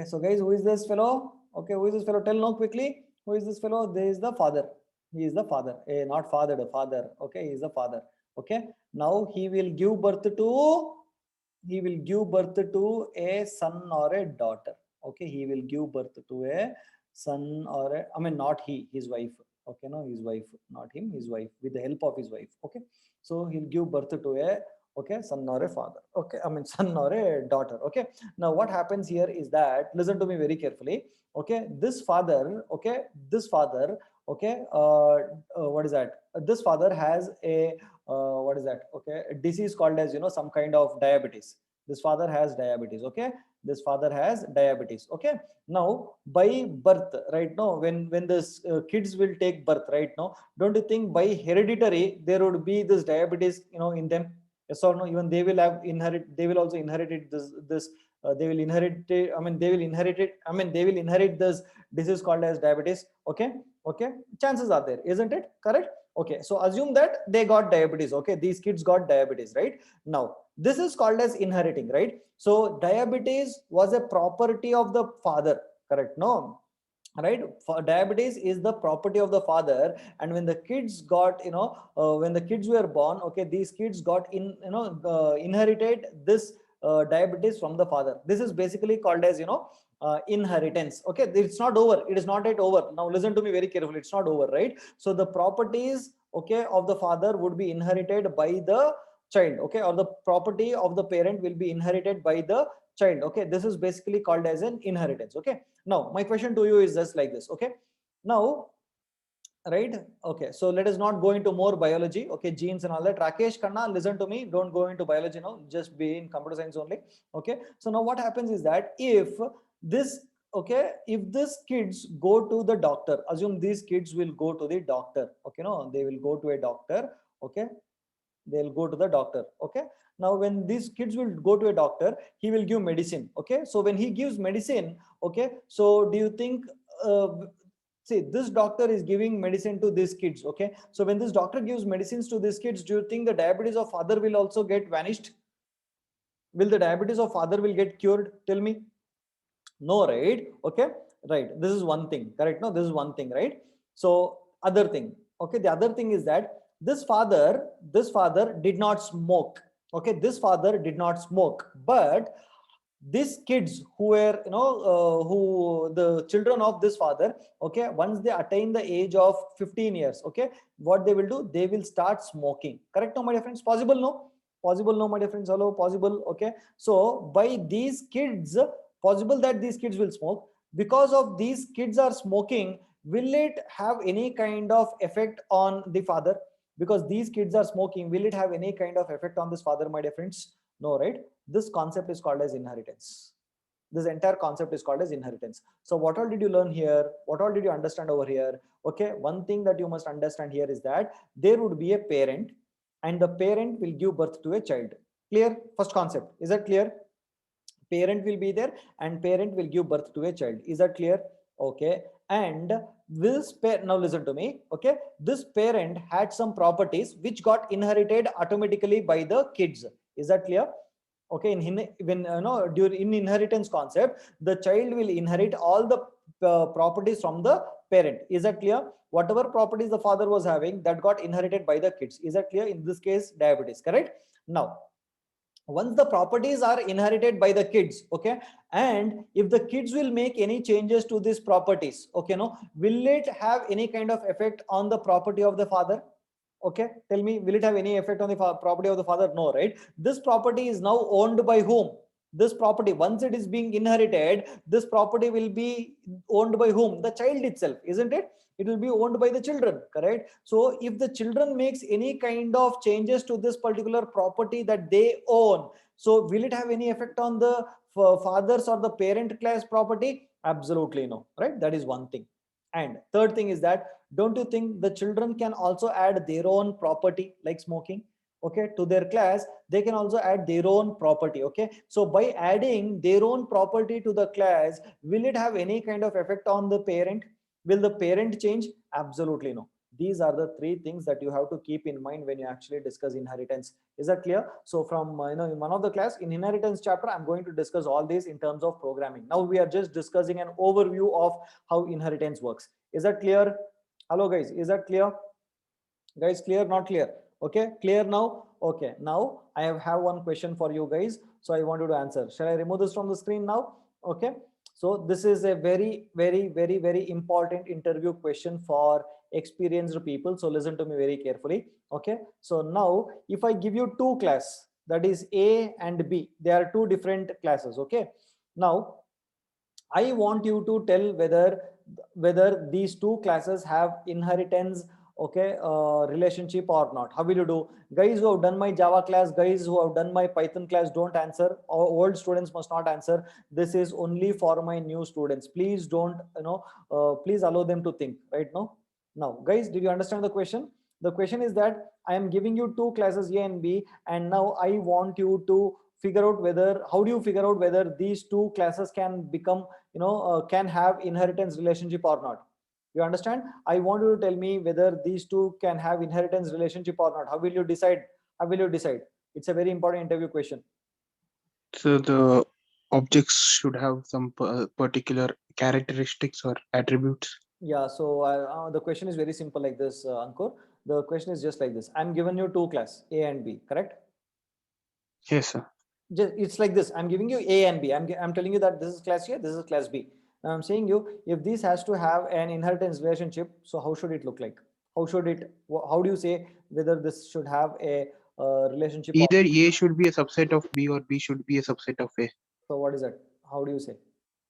so guys, who is this fellow? Okay, who is this fellow? Tell now quickly. Who is this fellow? There is the father. He is the father. Not father, the father. Okay, he is the father. Okay, now he will give birth to a son or a daughter. Okay, he will give birth to a son or a, not he, his wife. Okay, no, his wife, not him, his wife, with the help of his wife. Okay, so he'll give birth to a son or a father. Okay, son or a daughter. Okay, now what happens here is that, listen to me very carefully. Okay, this father Okay, what is that? This father has a what is that? Okay, a disease called as, you know, some kind of diabetes. This father has diabetes. Okay, this father has diabetes. Okay, now by birth, right now, when this kids will take birth, right now, don't you think by hereditary there would be this diabetes, you know, in them? Yes or no? Even they will have inherit. They will also inherit it, this. They will inherit it. I mean, they will inherit it. I mean, they will inherit this disease called as diabetes. Okay, okay, chances are there, isn't it? Correct? Okay, so assume that they got diabetes. Okay, these kids got diabetes, right? Now this is called as inheriting, right? So diabetes was a property of the father, correct? No, right? For diabetes is the property of the father, and when the kids got, you know, when the kids were born, okay, these kids got inherited this diabetes from the father. This is basically called as, you know, inheritance. Okay, it's not over, it is not yet over. Now listen to me very carefully, it's not over, right? So the properties, okay, of the father would be inherited by the child, okay, or the property of the parent will be inherited by the child. Okay, this is basically called as an inheritance. Okay, now my question to you is just like this. Okay, now, right, okay, so let us not go into more biology, okay, genes and all that. Rakesh Khanna, listen to me, don't go into biology now, just be in computer science only. Okay, so now what happens is that if this, okay, if these kids go to the doctor, assume these kids will go to the doctor, okay, no, they will go to a doctor. Okay, they'll go to the doctor. Okay, now when these kids will go to a doctor, he will give medicine. Okay, so when he gives medicine, okay, so do you think see, this doctor is giving medicine to these kids. Okay, so when this doctor gives medicines to these kids, do you think the diabetes of father will also get vanished? Will the diabetes of father will get cured? Tell me. No, right? Okay, right, this is one thing, correct? No, this is one thing, right? So other thing, okay, the other thing is that this father did not smoke. Okay, this father did not smoke, but these kids who were, you know, who the children of this father, okay, once they attain the age of 15 years, okay, what they will do, they will start smoking. Correct? No, my dear friends? Possible? No? Possible? No, my dear friends? Hello? Possible? Okay, so by these kids, possible that these kids will smoke. Because of these kids are smoking, will it have any kind of effect on the father? Because these kids are smoking, will it have any kind of effect on this father, my dear friends? No, right? This concept is called as inheritance. This entire concept is called as inheritance. So what all did you learn here? What all did you understand over here? Okay, one thing that you must understand here is that there would be a parent, and the parent will give birth to a child. Clear? First concept. Is that clear? Parent will be there and parent will give birth to a child. Is that clear? Okay, and this now listen to me. Okay, this parent had some properties which got inherited automatically by the kids. Is that clear? Okay, during inheritance concept, the child will inherit all the properties from the parent. Is that clear? Whatever properties the father was having, that got inherited by the kids. Is that clear? In this case, diabetes. Correct? Now, once the properties are inherited by the kids, okay, and if the kids will make any changes to these properties, okay, no, will it have any kind of effect on the property of the father? Okay, tell me, will it have any effect on the property of the father? No, right? This property is now owned by whom? This property, once it is being inherited, this property will be owned by whom? The child itself, isn't it? It will be owned by the children, correct? So if the children makes any kind of changes to this particular property that they own, so will it have any effect on the father's or the parent class property? Absolutely no, right? That is one thing. And third thing is that, don't you think the children can also add their own property like smoking? Okay, to their class, they can also add their own property. Okay, so by adding their own property to the class, will it have any kind of effect on the parent? Will the parent change? Absolutely no. These are the three things that you have to keep in mind when you actually discuss inheritance. Is that clear? So from in one of the class in inheritance chapter, I'm going to discuss all this in terms of programming. Now we are just discussing an overview of how inheritance works. Is that clear? Hello guys, is that clear? Guys, clear? Not clear? Okay, clear now? Okay, now I have one question for you guys, so I want you to answer. Shall I remove this from the screen now? Okay, so this is a very important interview question for experienced people, so listen to me very carefully. Okay, so now if I give you two classes, that is A and B, they are two different classes. Okay, now I want you to tell whether these two classes have inheritance, okay, relationship or not. How will you do? Guys who have done my Java class, guys who have done my Python class, don't answer. Old students must not answer. This is only for my new students. Please don't, please allow them to think right now. Now, guys, did you understand the question? The question is that I am giving you two classes A and B, and now I want you to figure out whether, how do you figure out whether these two classes can become, can have inheritance relationship or not? You understand? I want you to tell me whether these two can have inheritance relationship or not. How will you decide? How will you decide? It's a very important interview question. So the objects should have some particular characteristics or attributes. Yeah, so the question is very simple like this, Ankur. The question is just like this. I'm giving you two class A and B, correct? Yes, sir. Just, it's like this. I'm giving you A and B. I'm telling you that this is class A, this is class B. Now I'm saying you, if this has to have an inheritance relationship, so how should it look like? How should it, how do you say whether this should have a relationship? Either A should be a subset of B or B should be a subset of A. So what is that? How do you say?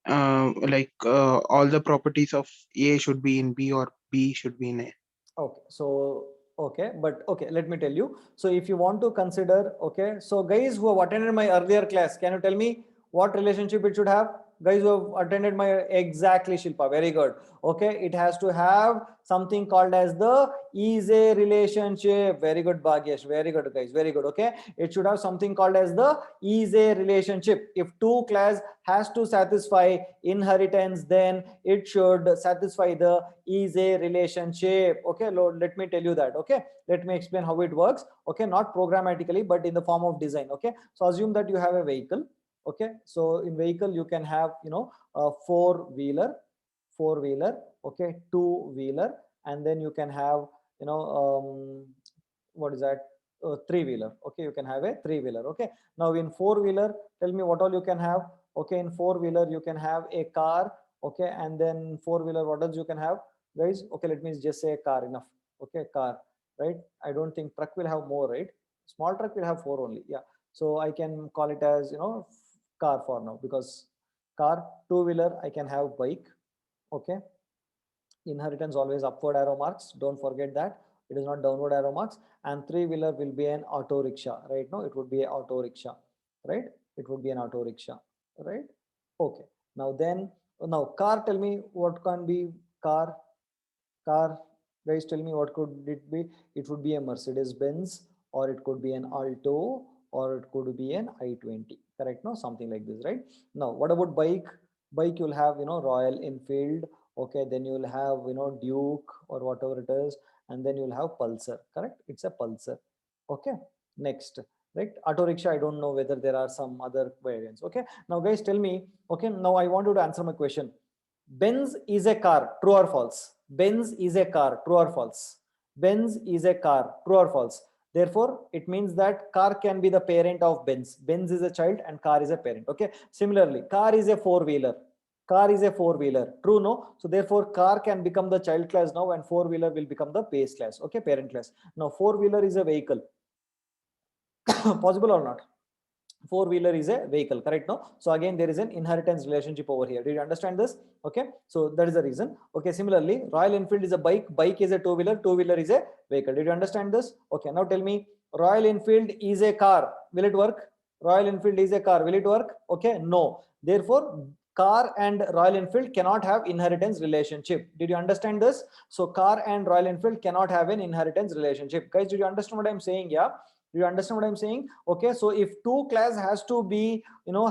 All the properties of A should be in B or B should be in A. Okay, so okay, but okay, let me tell you. So if you want to consider, okay, so guys who have attended my earlier class, can you tell me what relationship it should have? Guys who have attended my, exactly, Shilpa, very good. Okay, it has to have something called as the is-a relationship. Very good, Bhagyesh, very good, guys, very good. Okay, it should have something called as the is-a relationship. If two class has to satisfy inheritance, then it should satisfy the is-a relationship. Okay, Lord, let me tell you that. Okay, let me explain how it works. Okay, not programmatically, but in the form of design. Okay, so assume that you have a vehicle. Okay, so in vehicle you can have, a four-wheeler, okay, two-wheeler, and then you can have, what is that, three-wheeler. Okay, you can have a three-wheeler. Okay, now in four-wheeler, tell me what all you can have. Okay, in four-wheeler you can have a car. Okay, and then four-wheeler, what else you can have, guys? Okay, let me just say a car, enough. Okay, car, right? I don't think truck will have more, right? Small truck will have four only. Yeah, so I can call it as, car for now, because car. Two-wheeler, I can have bike. Okay, inheritance always upward arrow marks, don't forget that, it is not downward arrow marks. And three-wheeler will be an auto rickshaw, right? Now it would be an auto rickshaw, right? It would be an auto rickshaw, right? Okay, now then, now car, tell me what can be car. Guys, tell me what could it be. It would be a Mercedes Benz, or it could be an Alto, or it could be an i20, correct? No, something like this, right? Now what about bike? You'll have, Royal Enfield. Okay, then you'll have, Duke or whatever it is, and then you'll have Pulsar, correct? It's a Pulsar. Okay, next, right? Auto rickshaw, I don't know whether there are some other variants. Okay, now guys, tell me. Okay, now I want you to answer my question. Benz is a car, true or false? Benz is a car, true or false? Benz is a car, true or false? Therefore, it means that car can be the parent of Benz. Benz is a child and car is a parent. Okay. Similarly, car is a four-wheeler. Car is a four-wheeler. True, no? So therefore, car can become the child class now, and four-wheeler will become the base class. Okay, parent class. Now, four-wheeler is a vehicle. Possible or not? Four-wheeler is a vehicle, correct? No, so again there is an inheritance relationship over here. Did you understand this? Okay, so that is the reason. Okay, similarly, Royal Enfield is a bike is a two-wheeler is a vehicle. Did you understand this? Okay, now tell me, Royal Enfield is a car, will it work? Royal Enfield is a car, will it work? Okay, no. Therefore, car and Royal Enfield cannot have inheritance relationship. Did you understand this? So car and Royal Enfield cannot have an inheritance relationship. Guys, did you understand what I'm saying? Yeah, do you understand what I'm saying? Okay, so if two class has to be,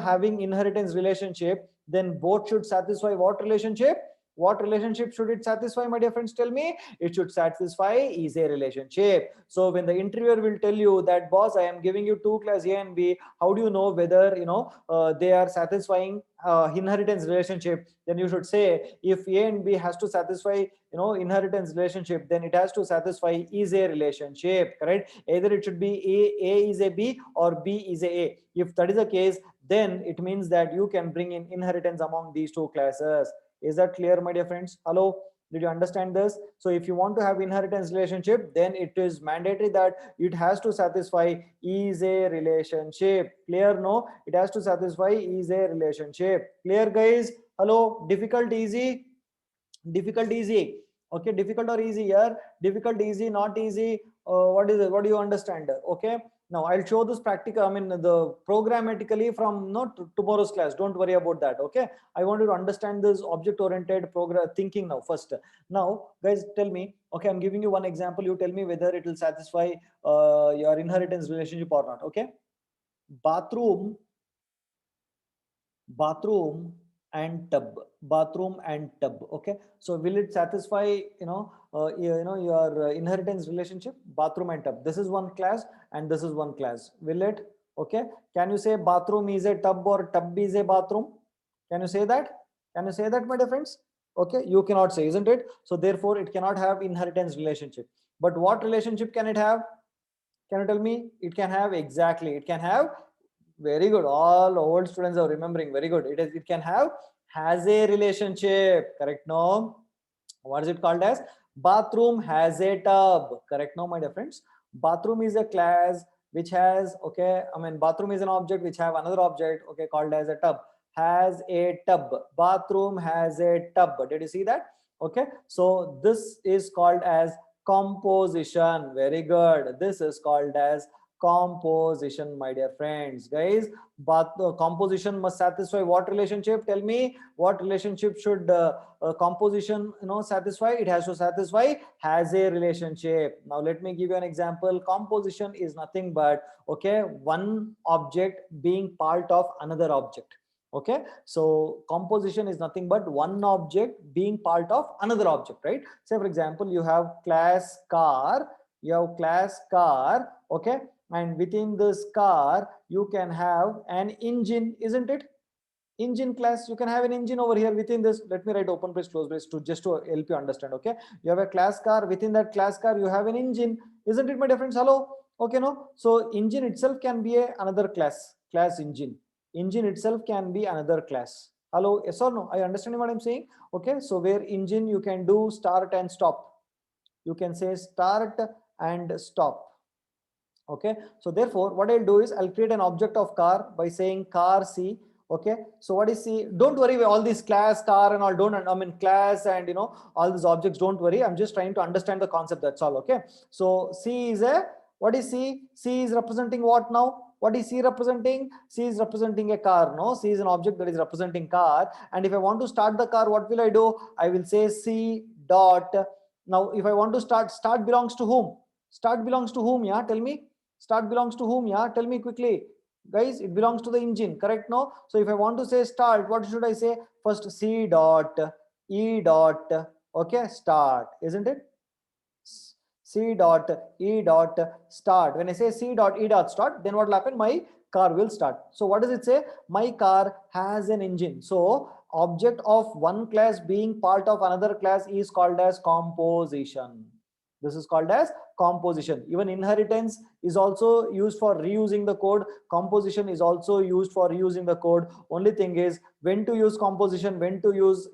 having inheritance relationship, then both should satisfy what relationship? What relationship should it satisfy, my dear friends? Tell me. It should satisfy is a relationship. So when the interviewer will tell you that, boss, I am giving you two class A and B, how do you know whether they are satisfying inheritance relationship? Then you should say, if A and B has to satisfy inheritance relationship, then it has to satisfy is a relationship, correct? Either it should be A is a B or B is a. If that is the case, then it means that you can bring in inheritance among these two classes. Is that clear, my dear friends? Hello, did you understand this? So if you want to have inheritance relationship, then it is mandatory that it has to satisfy is a relationship. Clear? No, it has to satisfy is a relationship. Clear, guys? Hello, difficult, easy, difficult, easy. Okay, difficult or easy here? Difficult, easy, not easy. What is it? What do you understand? Okay. Now I'll show this practical, I mean the programmatically from tomorrow's class. Don't worry about that. Okay. I want you to understand this object-oriented program thinking now first. Now, guys, tell me. Okay, I'm giving you one example. You tell me whether it will satisfy your inheritance relationship or not. Okay. Bathroom and tub. Okay, so will it satisfy your inheritance relationship? Bathroom and tub, this is one class and this is one class. Will it? Okay, can you say bathroom is a tub or tub is a bathroom? Can you say that? Can you say that, my dear friends? Okay, you cannot say, isn't it? So therefore it cannot have inheritance relationship. But what relationship can it have? Can you tell me? It can have, exactly, it can have, very good, all old students are remembering, very good. It can have has a relationship, correct? No, what is it called as? Bathroom has a tub, correct? No, my dear friends, bathroom is a class which has, okay, I mean bathroom is an object which have another object, okay, called as a tub. Has a tub, bathroom has a tub. Did you see that? Okay, so this is called as composition. Very good, this is called as composition, my dear friends. Guys, but composition must satisfy what relationship? Tell me, what relationship should composition satisfy? It has to satisfy has a relationship. Now let me give you an example. Composition is nothing but, okay, one object being part of another object. Okay, so composition is nothing but one object being part of another object, right? Say for example, you have class car, okay, and within this car you can have an engine, isn't it? Engine class, you can have an engine over here within this. Let me write open brace, close brace to just to help you understand. Okay, you have a class car, within that class car you have an engine, isn't it, my dear friends? Hello. Okay, no, so engine itself can be another class engine itself can be another class. Hello, yes or no? I understand what I'm saying. Okay, so where engine you can do start and stop, you can say start and stop. Okay, so therefore what I'll do is I'll create an object of car by saying car C. Okay, so what is C? Don't worry, all these class, car and all, don't, I mean class and all these objects, don't worry, I'm just trying to understand the concept, that's all. Okay, so C is a, what is C? C is representing what now? What is C representing? C is representing a car. No, C is an object that is representing car. And if I want to start the car, what will I do? I will say C dot. Now if I want to start belongs to whom? Start belongs to whom? Yeah, tell me. Start belongs to whom? Yeah, tell me quickly. Guys, it belongs to the engine, correct? No. So if I want to say start, what should I say? First C dot E dot, okay, start, isn't it? C dot E dot start. When I say C dot E dot start, then what will happen? My car will start. So what does it say? My car has an engine. So object of one class being part of another class is called as composition. This is called as composition. Even inheritance is also used for reusing the code. Composition is also used for reusing the code. Only thing is when to use composition, when to use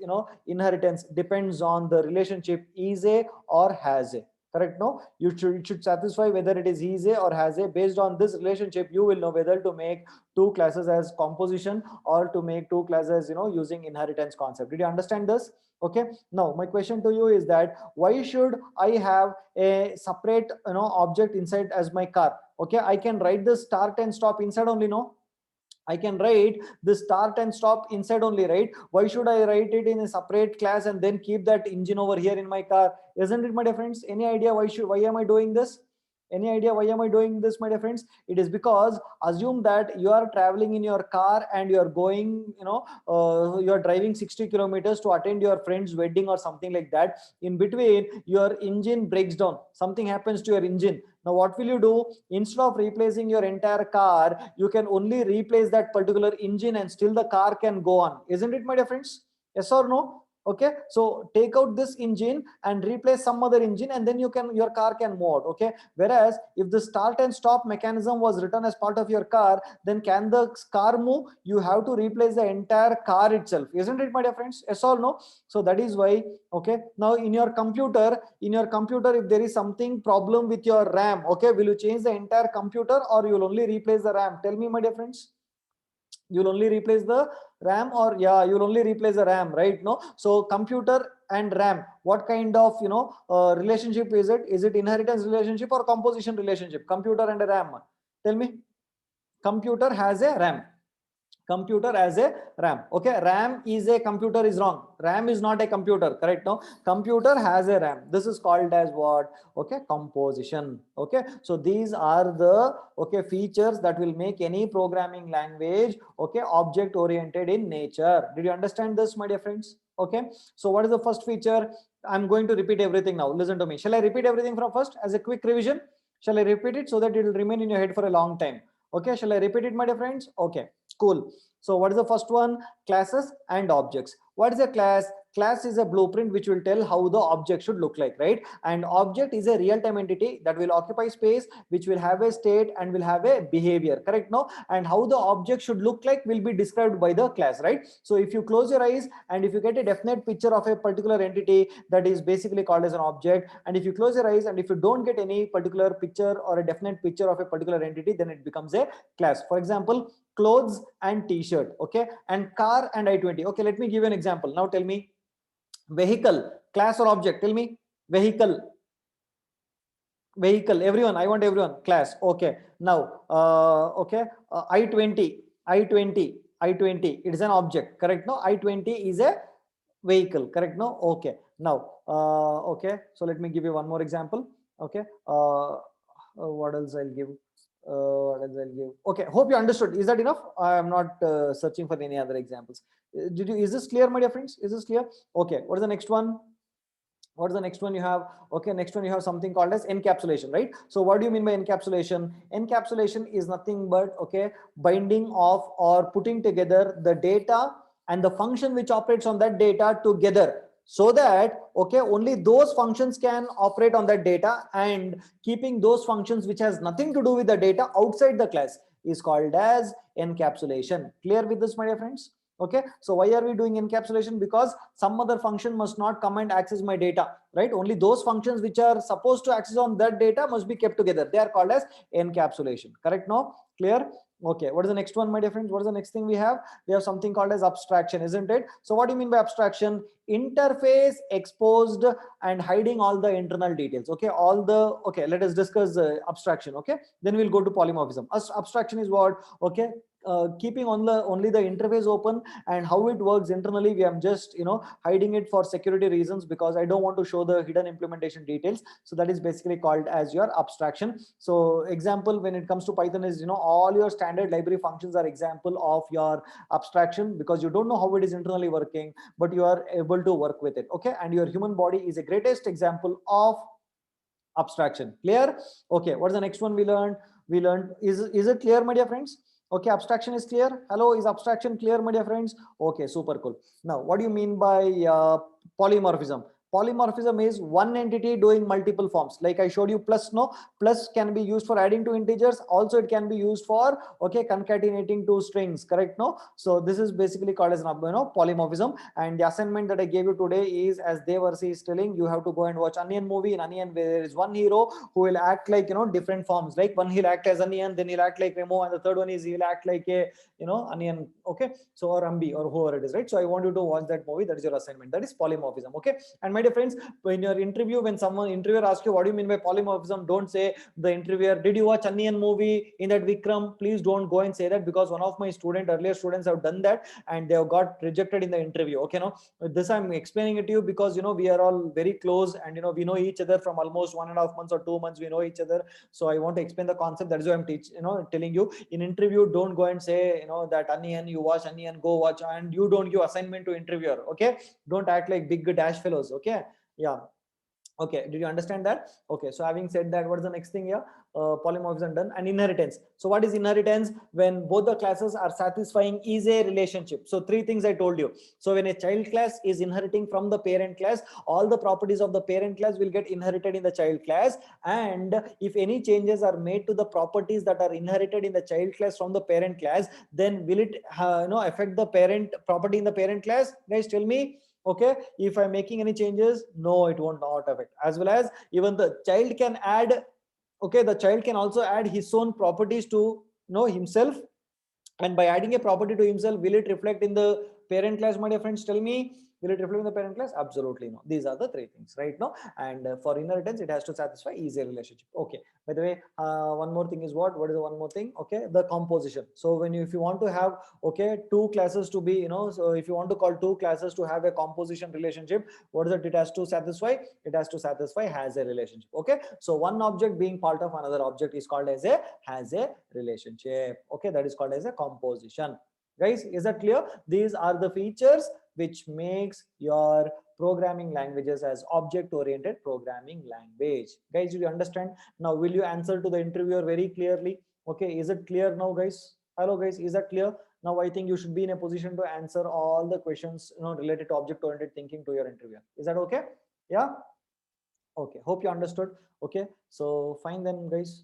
inheritance depends on the relationship is a or has a. Correct? No, it should satisfy whether it is is a or has a. Based on this relationship, you will know whether to make two classes as composition or to make two classes using inheritance concept. Did you understand this? Okay, now my question to you is that why should I have a separate object inside as my car? Okay, I can write the start and stop inside only. No, I can write the start and stop inside only, right? Why should I write it in a separate class and then keep that engine over here in my car? Isn't it, my dear friends? Any idea why am I doing this? Any idea why am I doing this, my dear friends? It is because assume that you are traveling in your car and you are going, you are driving 60 kilometers to attend your friend's wedding or something like that. In between, your engine breaks down. Something happens to your engine. Now, what will you do? Instead of replacing your entire car, you can only replace that particular engine and still the car can go on. Isn't it, my dear friends? Yes or no? Okay, so take out this engine and replace some other engine and then your car can move out. Okay, whereas if the start and stop mechanism was written as part of your car, then can the car move? You have to replace the entire car itself. Isn't it, my dear friends? Yes or no? So that is why. Okay, now in your computer, if there is something problem with your RAM, okay, will you change the entire computer or you will only replace the RAM? Tell me, my dear friends. You'll only replace the RAM, or yeah, you'll only replace the RAM, right? No. So computer and RAM, what kind of relationship is it? Is it inheritance relationship or composition relationship? Computer and a RAM. Tell me. Computer has a RAM. Computer as a RAM. Okay, RAM is a computer is wrong. RAM is not a computer, correct? No, computer has a RAM. This is called as what? Okay, composition. Okay, so these are the features that will make any programming language object oriented in nature. Did you understand this, my dear friends? Okay, so what is the first feature? I'm going to repeat everything now. Listen to me. Shall I repeat everything from first as a quick revision? Shall I repeat it so that it will remain in your head for a long time? Okay, shall I repeat it, my dear friends? Okay, cool. So what is the first one? Classes and objects. What is a class? Class is a blueprint which will tell how the object should look like, right? And object is a real-time entity that will occupy space, which will have a state and will have a behavior, correct? No? And how the object should look like will be described by the class, right? So if you close your eyes and if you get a definite picture of a particular entity, that is basically called as an object. And if you close your eyes and if you don't get any particular picture or a definite picture of a particular entity, then it becomes a class. For example, clothes and t-shirt, okay, and car and I-20. Okay, let me give you an example. Now tell me, vehicle, class or object? Tell me. Vehicle, everyone, I want everyone. Class. Okay, now I-20, it is an object, correct? No, I-20 is a vehicle, correct? No. Okay, now okay, so let me give you one more example. Okay, what else I'll give? Okay, hope you understood. Is that enough? I am not searching for any other examples. Is this clear, my dear friends? Is this clear? Okay, what is the next one? What is the next one you have? Okay, next one you have something called as encapsulation, right? So what do you mean by encapsulation? Encapsulation is nothing but binding of or putting together the data and the function which operates on that data together, so that only those functions can operate on that data, and keeping those functions which has nothing to do with the data outside the class is called as encapsulation. Clear with this, my dear friends? Okay, so why are we doing encapsulation? Because some other function must not come and access my data, right? Only those functions which are supposed to access on that data must be kept together. They are called as encapsulation, correct? No? Clear? Okay, what is the next one, my dear friends? What is the next thing we have? We have something called as abstraction, isn't it? So what do you mean by abstraction? Interface exposed and hiding all the internal details. Okay, let us discuss abstraction. Okay, then we'll go to polymorphism. Abstraction is what? Okay, keeping only the interface open, and how it works internally, we am just hiding it for security reasons, because I don't want to show the hidden implementation details. So that is basically called as your abstraction. So example, when it comes to Python is all your standard library functions are example of your abstraction, because you don't know how it is internally working, but you are able to work with it. Okay, and your human body is a greatest example of abstraction. Clear? Okay, what's the next one we learned? Is it clear, my dear friends? Okay, abstraction is clear. Hello, is abstraction clear, my dear friends? Okay, super cool. Now, what do you mean by polymorphism? Polymorphism is one entity doing multiple forms. Like I showed you plus, no? Plus can be used for adding two integers. Also, it can be used for, concatenating two strings, correct? No? So this is basically called as, polymorphism. And the assignment that I gave you today is, as Devarsi is telling, you have to go and watch Onion movie. In Onion, there is one hero who will act like, different forms. Like one, he'll act as Onion, then he'll act like Remo, and the third one is he'll act like a, Onion. Okay. So, or Ambi, or whoever it is, right? So I want you to watch that movie. That is your assignment. That is polymorphism. Okay. And my dear friends, in your interview, when someone interviewer asks you what do you mean by polymorphism, don't say the interviewer, did you watch Onion movie in that Vikram? Please don't go and say that, because one of my earlier students have done that and they have got rejected in the interview. Okay, no, this I'm explaining it to you because we are all very close, and we know each other from almost 1.5 months or 2 months. We know each other, so I want to explain the concept. That is why I'm telling you in interview, don't go and say that Onion, you watch Onion, go watch, and you don't give assignment to interviewer. Okay, don't act like big dash fellows. Okay. Yeah. Okay, did you understand that? Okay, so having said that, what is the next thing here? Polymorphism done. And inheritance. So what is inheritance? When both the classes are satisfying is a relationship. So three things I told you. So when a child class is inheriting from the parent class, all the properties of the parent class will get inherited in the child class. And if any changes are made to the properties that are inherited in the child class from the parent class, then will it affect the parent property in the parent class? Guys, tell me. Okay, if I'm making any changes, no, it won't not affect. As well as even the child can add, the child can also add his own properties to himself And by adding a property to himself, will it reflect in the parent class, my dear friends? Tell me, will it reflect in the parent class? Absolutely no. These are the three things, right? Now, and for inheritance, it has to satisfy easy relationship. Okay. By the way, one more thing is what is the one more thing? Okay, the composition. So when you, if you want to have, okay, two classes to be, you know, so if you want to call two classes to have a composition relationship, what is it has to satisfy? It has to satisfy has a relationship. Okay, so one object being part of another object is called as a has a relationship. Okay, that is called as a composition. Guys, is that clear? These are the features which makes your programming languages as object oriented programming language. Guys, do you understand? Now will you answer to the interviewer very clearly? Okay, is it clear now, guys? Hello guys, is that clear? Now I think you should be in a position to answer all the questions, you know, related to object oriented thinking to your interviewer. Is that okay? Yeah, okay, hope you understood. Okay, so fine then, guys.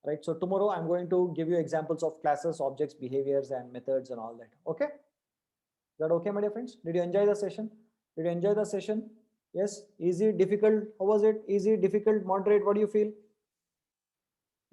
Right, so tomorrow I'm going to give you examples of classes, objects, behaviors, and methods and all that. Okay, is that okay, my dear friends? Did you enjoy the session? Did you enjoy the session? Yes. Easy, difficult? How was it? Easy, difficult, moderate? What do you feel?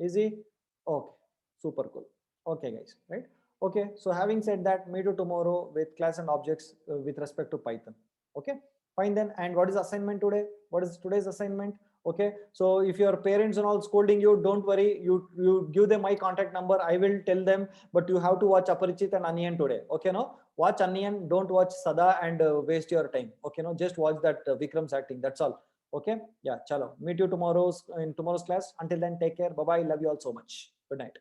Easy? Okay, super cool. Okay, guys, right? Okay, so having said that, meet you tomorrow with class and objects with respect to Python. Okay, fine then. And what is assignment today? What is today's assignment? Okay, so if your parents and all scolding you, don't worry, you give them my contact number, I will tell them, but you have to watch Aparichit and Aniyan today. Okay, no, watch Aniyan, don't watch Sada and waste your time. Okay, no, just watch that Vikram's acting, that's all. Okay, yeah, chalo, meet you in tomorrow's class. Until then, take care, bye bye, love you all so much. Good night.